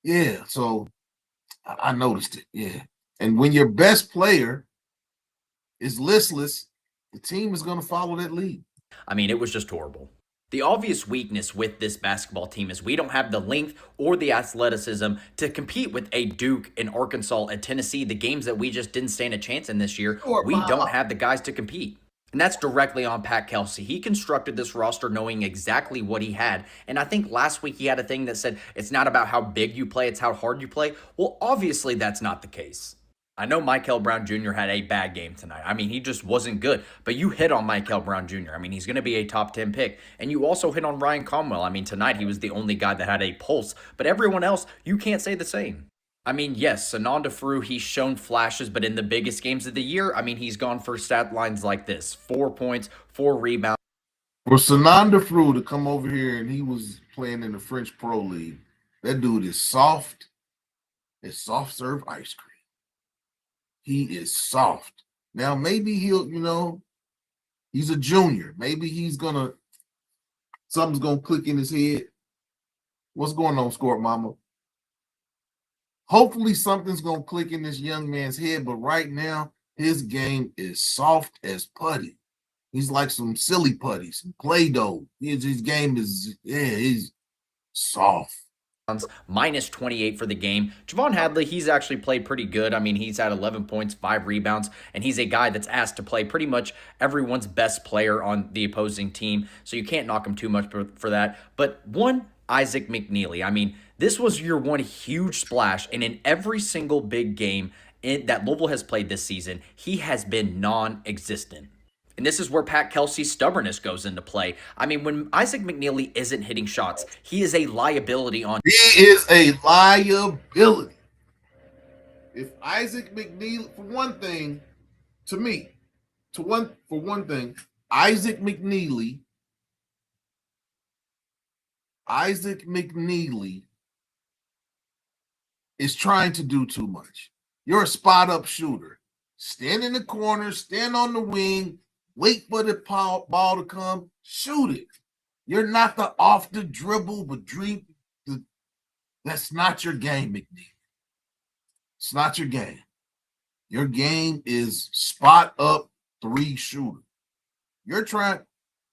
Yeah, so I noticed it. Yeah. And when your best player is listless, the team is going to follow that lead. I mean, it was just horrible. The obvious weakness with this basketball team is we don't have the length or the athleticism to compete with a Duke, an Arkansas, a Tennessee, the games that we just didn't stand a chance in this year. We don't have the guys to compete. And that's directly on Pat Kelsey. He constructed this roster knowing exactly what he had. And I think last week he had a thing that said, it's not about how big you play, it's how hard you play. Well, obviously that's not the case. I know Michael Brown Jr. had a bad game tonight. I mean, he just wasn't good. But you hit on Michael Brown Jr. I mean, he's going to be a top 10 pick. And you also hit on Ryan Conwell. I mean, tonight he was the only guy that had a pulse. But everyone else, you can't say the same. I mean, yes, Sananda Frew, he's shown flashes, but in the biggest games of the year, I mean, he's gone for stat lines like this. 4 points, 4 rebounds. For Sananda Frew to come over here and he was playing in the French Pro League, that dude is soft. It's soft serve ice cream. He is soft. Now, maybe he'll, he's a junior. Maybe something's going to click in his head. What's going on, Squirt Mama? Hopefully something's going to click in this young man's head, but right now, his game is soft as putty. He's like some silly putty, some Play-Doh. His game is, he's soft. Minus 28 for the game. Javon Hadley, he's actually played pretty good. I mean, he's had 11 points, 5 rebounds, and he's a guy that's asked to play pretty much everyone's best player on the opposing team, so you can't knock him too much for that. But Isaac McNeely, I mean, this was your one huge splash, and in every single big game that Louisville has played this season, he has been non-existent. And this is where Pat Kelsey's stubbornness goes into play. I mean, when Isaac McNeely isn't hitting shots, he is a liability on. He is a liability. If Isaac McNeely, for one thing, Isaac McNeely is trying to do too much. You're a spot-up shooter. Stand in the corner, stand on the wing, wait for the ball to come, shoot it. You're not the off the dribble, but dream. That's not your game, McNeil. It's not your game. Your game is spot up 3 shooter.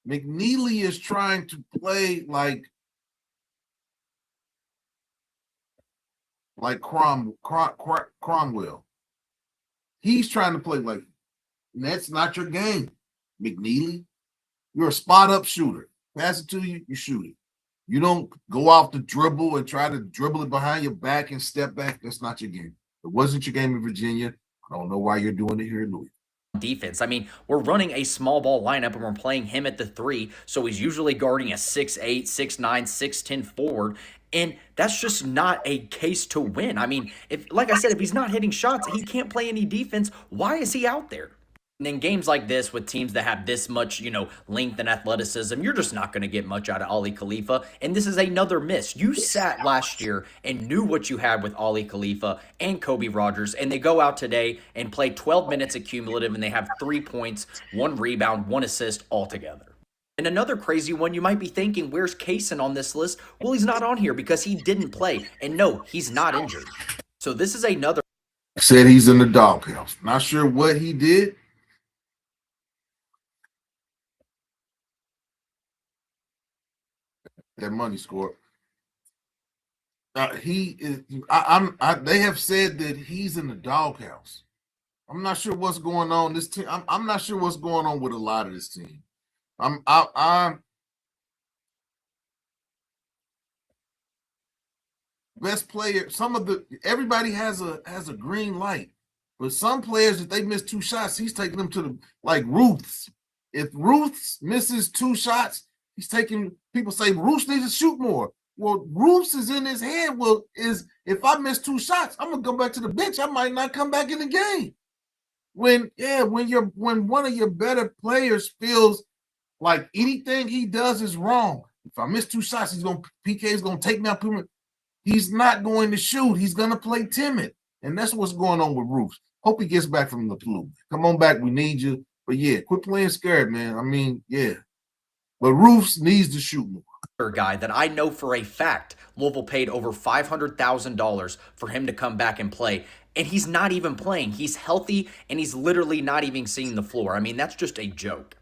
McNeely is trying to play like Cromwell. He's trying to play like, that's not your game, McNeely. You're a spot up shooter. Pass it to you, you shoot it. You don't go off the dribble and try to dribble it behind your back and step back. That's not your game. It wasn't your game in Virginia. I don't know why you're doing it here in Louisville. Defense. I mean, we're running a small ball lineup and we're playing him at the 3, so he's usually guarding a 6'8", 6'9", 6'10" forward, and that's just not a case to win. I mean, like I said, if he's not hitting shots, he can't play any defense. Why is he out there? And in games like this with teams that have this much, length and athleticism, you're just not going to get much out of Ali Khalifa. And this is another miss. You sat last year and knew what you had with Ali Khalifa and Kobe Rogers, and they go out today and play 12 minutes accumulative, and they have 3 points, 1 rebound, 1 assist altogether. And another crazy one, you might be thinking, where's Kaysen on this list? Well, he's not on here because he didn't play. And no, he's not injured. So this is another. Said he's in the doghouse. Not sure what he did. That money score. He is. They have said that he's in the doghouse. I'm not sure what's going on. This team. I'm not sure what's going on with a lot of this team. I'm best player. Everybody has a green light, but some players, if they miss 2 shots, he's taking them to the Ruth's. If Ruth's misses 2 shots, he's taking. People say Ruth's needs to shoot more. Well, Ruth's is in his head. Well, if I miss 2 shots, I'm gonna go back to the bench. I might not come back in the game. When one of your better players feels like anything he does is wrong. If I miss 2 shots, PK is gonna take me out. He's not going to shoot. He's gonna play timid, and that's what's going on with Ruth's. Hope he gets back from the flu. Come on back, we need you. But yeah, quit playing scared, man. I mean, yeah. But Roofs needs to shoot more. Guy that I know for a fact Louisville paid over $500,000 for him to come back and play, and he's not even playing. He's healthy, and he's literally not even seeing the floor. I mean, that's just a joke.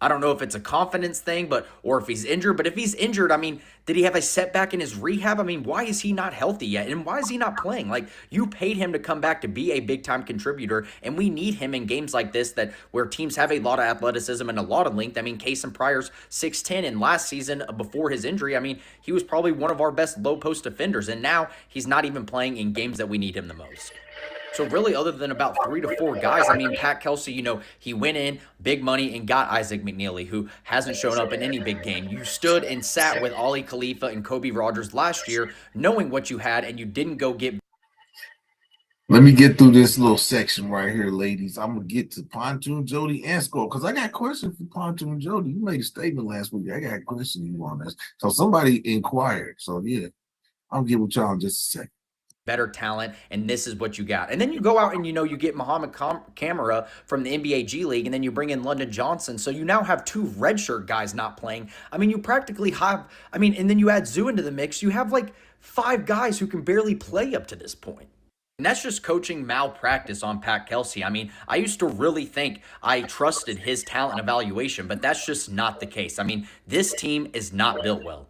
I don't know if it's a confidence thing, or if he's injured. But if he's injured, I mean, did he have a setback in his rehab? I mean, why is he not healthy yet? And why is he not playing? Like, you paid him to come back to be a big-time contributor, and we need him in games like this where teams have a lot of athleticism and a lot of length. I mean, Kaysen Pryor's 6'10", and last season, before his injury, I mean, he was probably one of our best low-post defenders, and now he's not even playing in games that we need him the most. So really, other than about 3 to 4 guys, I mean, Pat Kelsey, he went in big money and got Isaac McNeely, who hasn't shown up in any big game. You stood and sat with Ali Khalifa and Kobe Rogers last year, knowing what you had, and you didn't go get. Let me get through this little section right here, ladies. I'm going to get to Pontoon, Jody, and Score, because I got questions for Pontoon, Jody. You made a statement last week. I got a question you on this. So somebody inquired. So, yeah, I'll get with y'all in just a second. Better talent, and this is what you got. And then you go out and, you get Muhammad Kamara from the NBA G League, and then you bring in London Johnson. So you now have 2 redshirt guys not playing. I mean, you practically have, and then you add Zoo into the mix. You have like 5 guys who can barely play up to this point. And that's just coaching malpractice on Pat Kelsey. I mean, I used to really think I trusted his talent evaluation, but that's just not the case. I mean, this team is not built well.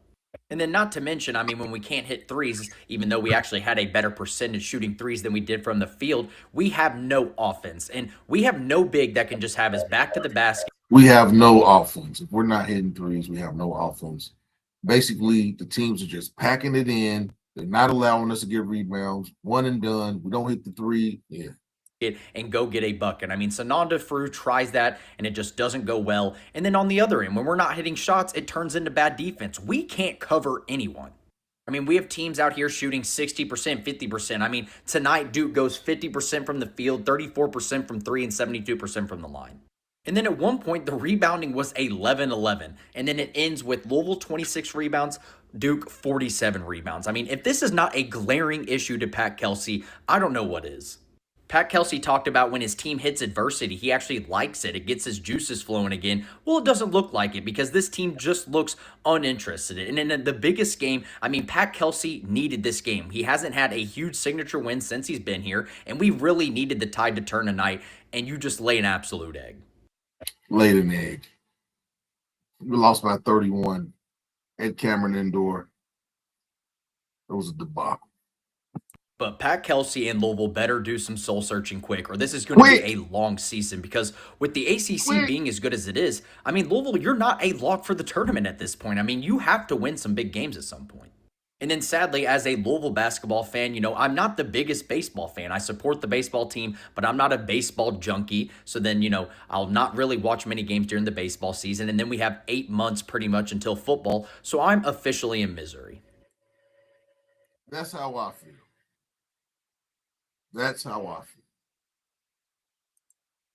And then not to mention, when we can't hit threes, even though we actually had a better percentage shooting threes than we did from the field, we have no offense. And we have no big that can just have his back to the basket. We have no offense. If we're not hitting threes, we have no offense. Basically, the teams are just packing it in. They're not allowing us to get rebounds. One and done. We don't hit the 3. Yeah. And go get a bucket. Sananda Frew tries that, and it just doesn't go well. And then on the other end, when we're not hitting shots, it turns into bad defense. We can't cover anyone. We have teams out here shooting 60%, 50%. Tonight, Duke goes 50% from the field, 34% from 3, and 72% from the line. And then at one point, the rebounding was 11-11. And then it ends with Louisville 26 rebounds, Duke 47 rebounds. If this is not a glaring issue to Pat Kelsey, I don't know what is. Pat Kelsey talked about when his team hits adversity, he actually likes it. It gets his juices flowing again. Well, it doesn't look like it because this team just looks uninterested. And in the biggest game, I mean, Pat Kelsey needed this game. He hasn't had a huge signature win since he's been here, and we really needed the tide to turn tonight, and you just lay an absolute egg. Laid an egg. We lost by 31 at Cameron Indoor. It was a debacle. But Pat Kelsey and Louisville better do some soul searching quick, or this is going to be a long season. Because with the ACC being as good as it is, I mean, Louisville, you're not a lock for the tournament at this point. I mean, you have to win some big games at some point. And then sadly, as a Louisville basketball fan, you know, I'm not the biggest baseball fan. I support the baseball team, but I'm not a baseball junkie. So then, you know, I'll not really watch many games during the baseball season. And then we have 8 months pretty much until football. So I'm officially in misery. That's how I feel. That's how I feel.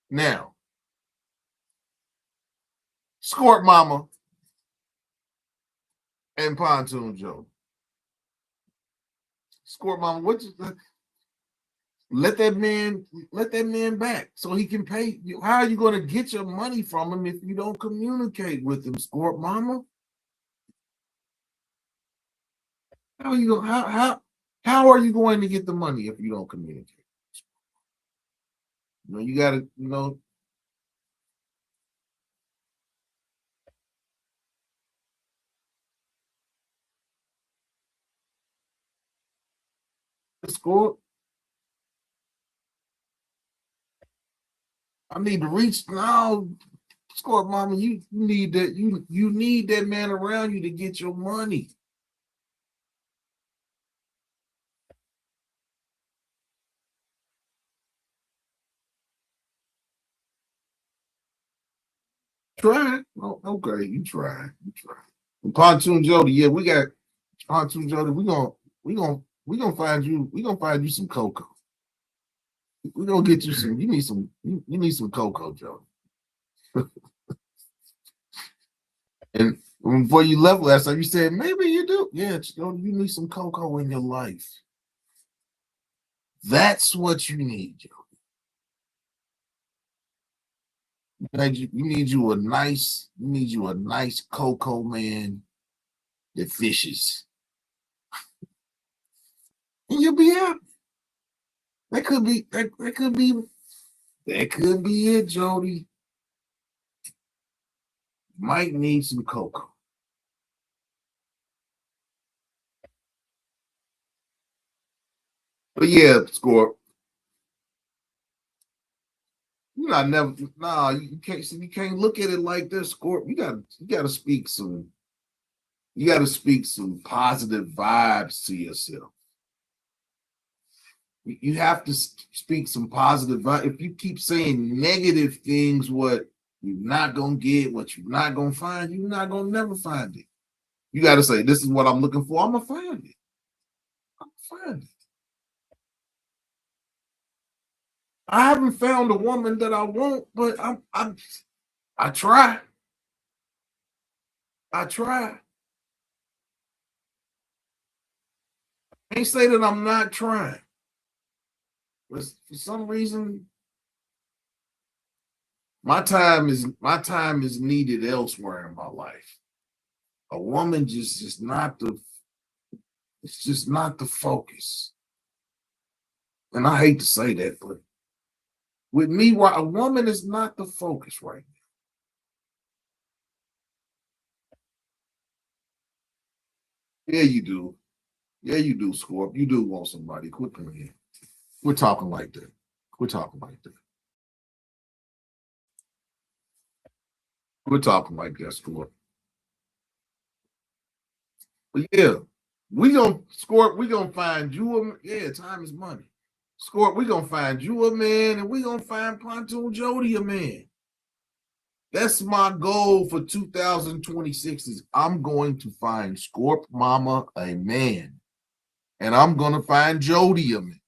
Now, Squirt Mama and Pontoon Joe. Squirt Mama, what you let that man back so he can pay you. How are you going to get your money from him if you don't communicate with him, Squirt Mama? How are you how are you going to get the money if you don't communicate? You know, you gotta, you know. Score. I need to reach now. Score, Mama. You need that. You need that man around you to get your money. Try. Oh, okay, you try. You try. And Pontoon Jody, yeah, we got Pontoon Jody. We gonna find you. We gonna find you some cocoa. We gonna get you some. You need some cocoa, Jody. And before you left last time, you said maybe you do. Yeah, Jody, you need some cocoa in your life. That's what you need, Jody. You need you a nice cocoa man that fishes. And you'll be happy. That could be it, Jody. Might need some cocoa. But yeah, Score. You know, you can't look at it like this, Score. You gotta speak some positive vibes to yourself. You have to speak some positive vibes. If you keep saying negative things, what you're not gonna get, what you're not gonna find, you're not gonna never find it. You got to say, "This is what I'm looking for. I'm gonna find it. I'm gonna find it." I haven't found a woman that I want, but I try. I try. I can't say that I'm not trying. But for some reason, my time is needed elsewhere in my life. A woman just not the it's just not the focus. And I hate to say that, but with me, why a woman is not the focus right now. Yeah, you do. Yeah, you do, Scorp. You do want somebody. Quit playing. We're talking like that. We're talking like that. We're talking like that, Scorp. But yeah, we gonna Scorp. We gonna find you a yeah. Time is money. Scorp. We gonna find you a man, and we gonna find Pontoon Jody a man. That's my goal for 2026. Is I'm going to find Scorp Mama a man, and I'm gonna find Jody a man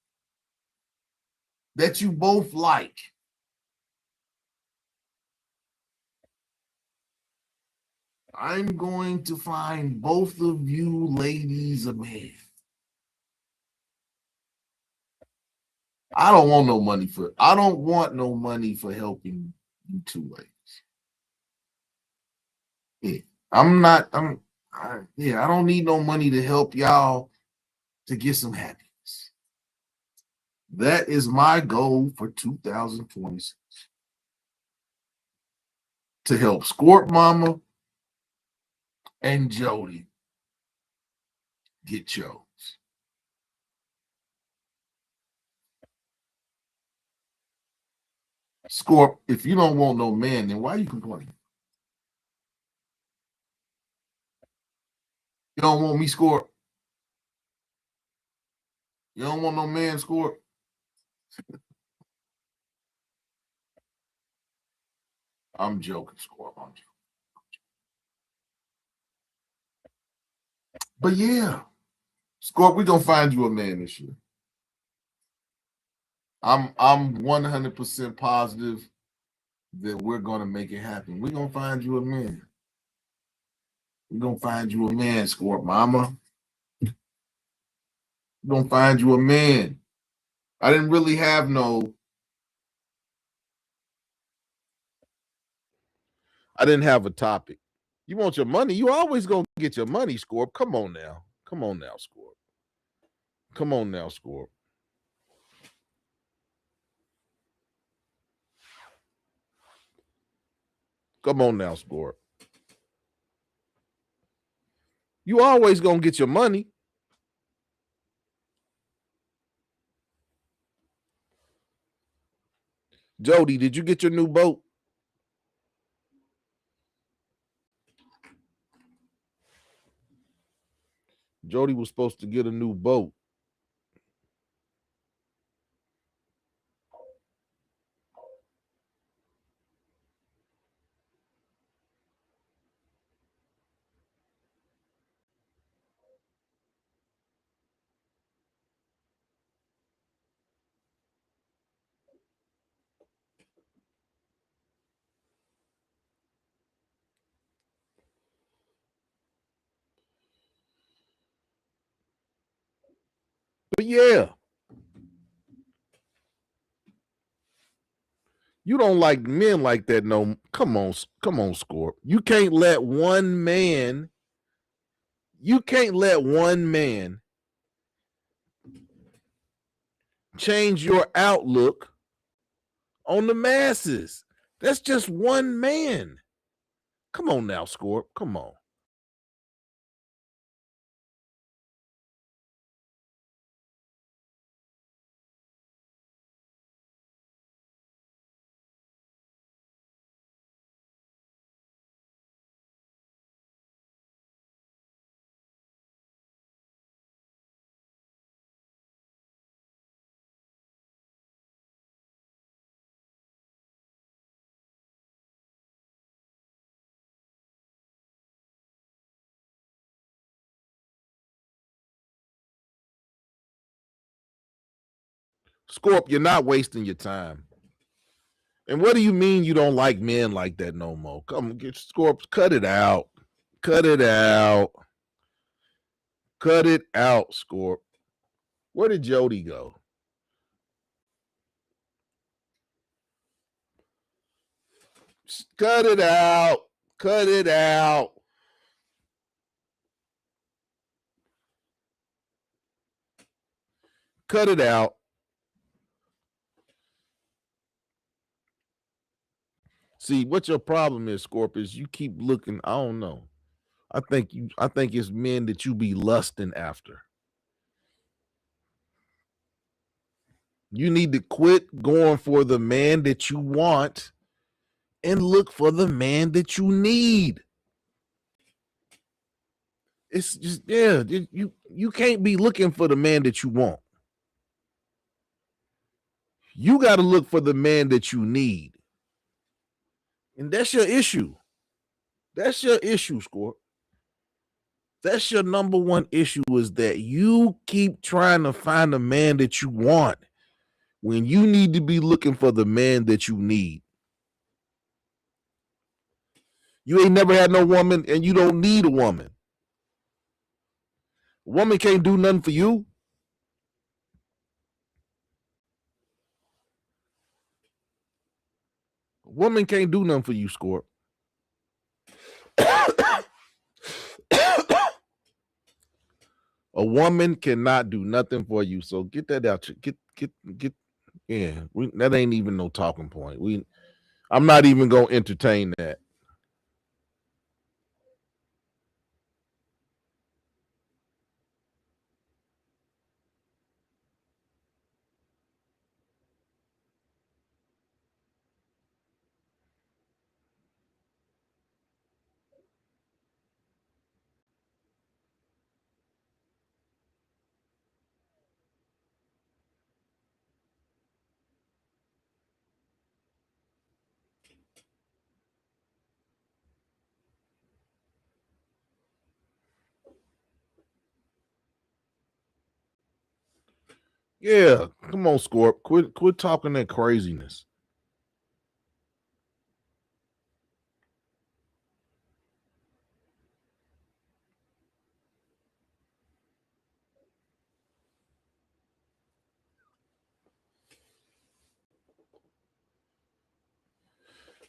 that you both like. I'm going to find both of you ladies a man. I don't want no money for. I don't want no money for helping you two ladies. Yeah, I'm not. Yeah, I don't need no money to help y'all to get some happiness. That is my goal for 2026. To help Squirt Mama and Jody get chose. Scorp, if you don't want no man, then why you complaining? You don't want me, Scorp? You don't want no man, Scorp? I'm joking, Scorp. I'm joking. But yeah, Scorp, we're gonna find you a man this year. I'm 100% positive that we're gonna make it happen. We're gonna find you a man. We're gonna find you a man, Scorp Mama. We're gonna find you a man. I didn't really have no. I didn't have a topic. You want your money? You always gonna get your money, Scorp. Come on now. Come on now, Scorp. Come on now, Scorp. Come on now, Scorp. You always gonna get your money. Jody, did you get your new boat? Jody was supposed to get a new boat. But yeah, you don't like men like that. No, come on, Scorp. You can't let one man. You can't let one man change your outlook on the masses. That's just one man. Come on now, Scorp. Come on. Scorp, you're not wasting your time. And what do you mean you don't like men like that no more? Come get Scorp, cut it out. Cut it out. Cut it out, Scorp. Where did Jody go? Cut it out. Cut it out. Cut it out. See, what your problem is, Scorp, is you keep looking. I don't know. I think it's men that you be lusting after. You need to quit going for the man that you want and look for the man that you need. It's just, yeah, you can't be looking for the man that you want. You got to look for the man that you need. And that's your issue. That's your issue, Scorp. That's your number one issue, is that you keep trying to find the man that you want when you need to be looking for the man that you need. You ain't never had no woman, and you don't need a woman. A woman can't do nothing for you. Woman can't do nothing for you, Scorp. A woman cannot do nothing for you. So get that out. Get. Yeah, that ain't even no talking point. I'm not even gonna entertain that. Yeah, come on, Scorp. Quit talking that craziness.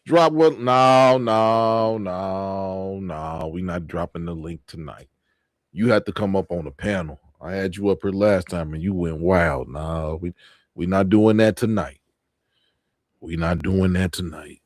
Drop what? No. We're not dropping the link tonight. You had to come up on the panel. I had you up here last time and you went wild. No, we're not doing that tonight. We're not doing that tonight.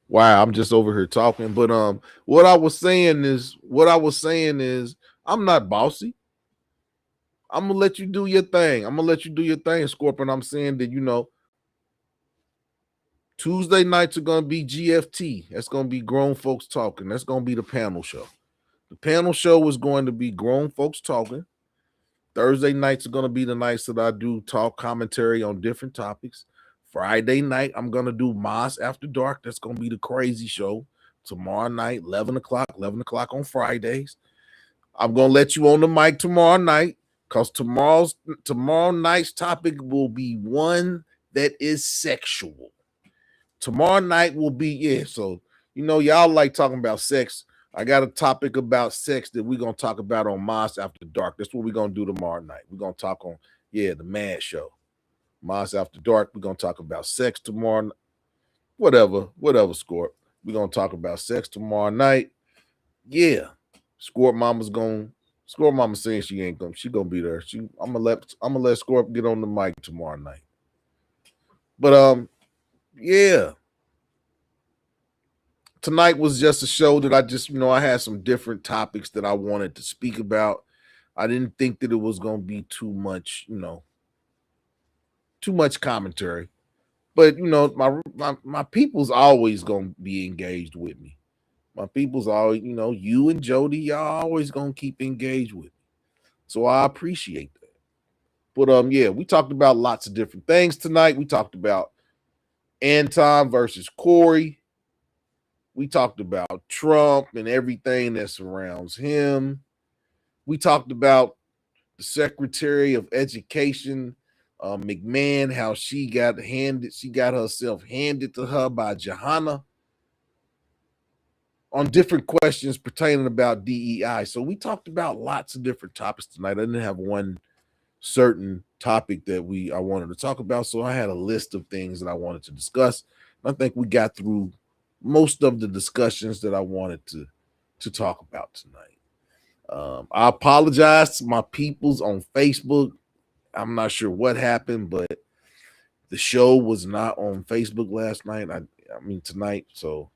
Wow, I'm just over here talking. But what I was saying is I'm not bossy. I'm gonna let you do your thing. Scorpion. I'm saying that Tuesday nights are gonna be GFT. That's gonna be grown folks talking. That's gonna be the panel show. The panel show is going to be grown folks talking. Thursday nights are going to be the nights that I do talk commentary on different topics. Friday night, I'm going to do Maas After Dark. That's going to be the crazy show. Tomorrow night, 11 o'clock on Fridays. I'm going to let you on the mic tomorrow night because tomorrow night's topic will be one that is sexual. Tomorrow night will be, so, y'all like talking about sex. I got a topic about sex that we're going to talk about on Maas After Dark. That's what we're going to do tomorrow night. We're going to talk on, the Mad Show. Maas After Dark. We're going to talk about sex tomorrow. Whatever, Scorp. We're going to talk about sex tomorrow night. Yeah. Scorp Mama saying she ain't going to be there. I'm going to let Scorp get on the mic tomorrow night. But, yeah. Tonight was just a show that I just, I had some different topics that I wanted to speak about. I didn't think that it was going to be too much, too much commentary. But, my people's always going to be engaged with me. My people's always, you and Jody, y'all always going to keep engaged with me. So I appreciate that. But, we talked about lots of different things tonight. We talked about Anton versus Corey. We talked about Trump and everything that surrounds him. We talked about the Secretary of Education, McMahon, how she got herself handed to her by Johanna on different questions pertaining about DEI. So we talked about lots of different topics tonight. I didn't have one certain topic that I wanted to talk about. So I had a list of things that I wanted to discuss. I think we got through most of the discussions that I wanted to talk about tonight. I apologize to my peoples on Facebook. I'm not sure what happened, but the show was not on Facebook last night. Tonight. So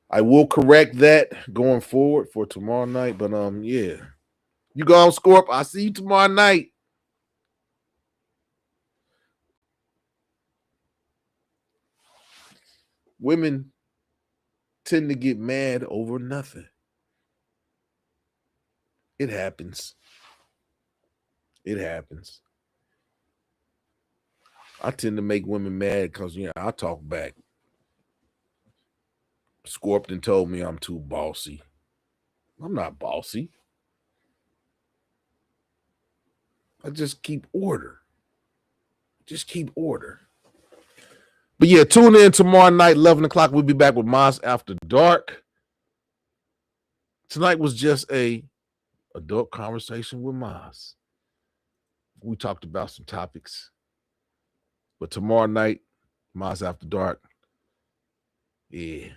I will correct that going forward for tomorrow night. But yeah. You go on, Scorp. I'll see you tomorrow night. Women tend to get mad over nothing. It happens. It happens. I tend to make women mad because, I talk back. Scorpion told me I'm too bossy. I'm not bossy. I just keep order. But yeah, tune in tomorrow night, 11 o'clock. We'll be back with Maas After Dark. Tonight was just a adult conversation with Maas. We talked about some topics. But tomorrow night, Maas After Dark, yeah,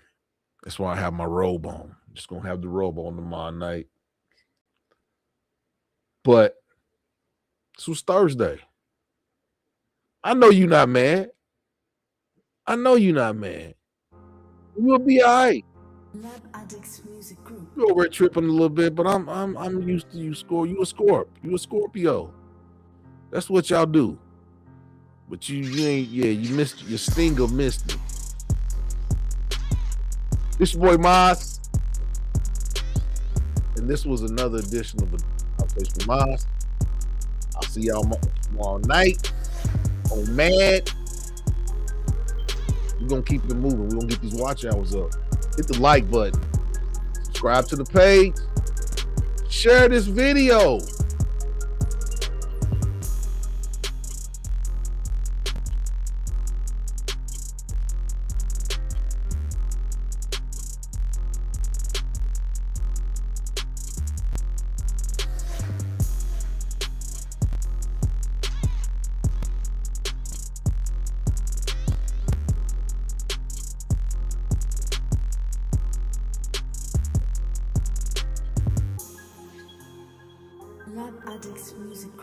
that's why I have my robe on. I'm just going to have the robe on tomorrow night. But this was Thursday. I know you're not mad. You'll be all right. You're over tripping a little bit, but I'm used to you, Scorp. You a Scorpio. That's what y'all do. But you ain't, you missed your stinger, missed it. This your boy Maas. And this was another edition of Outface with Maas. I'll see y'all tomorrow night on Mad. We're going to keep it moving. We're going to get these watch hours up. Hit the like button. Subscribe to the page. Share this video. Lab Addicts Music Group.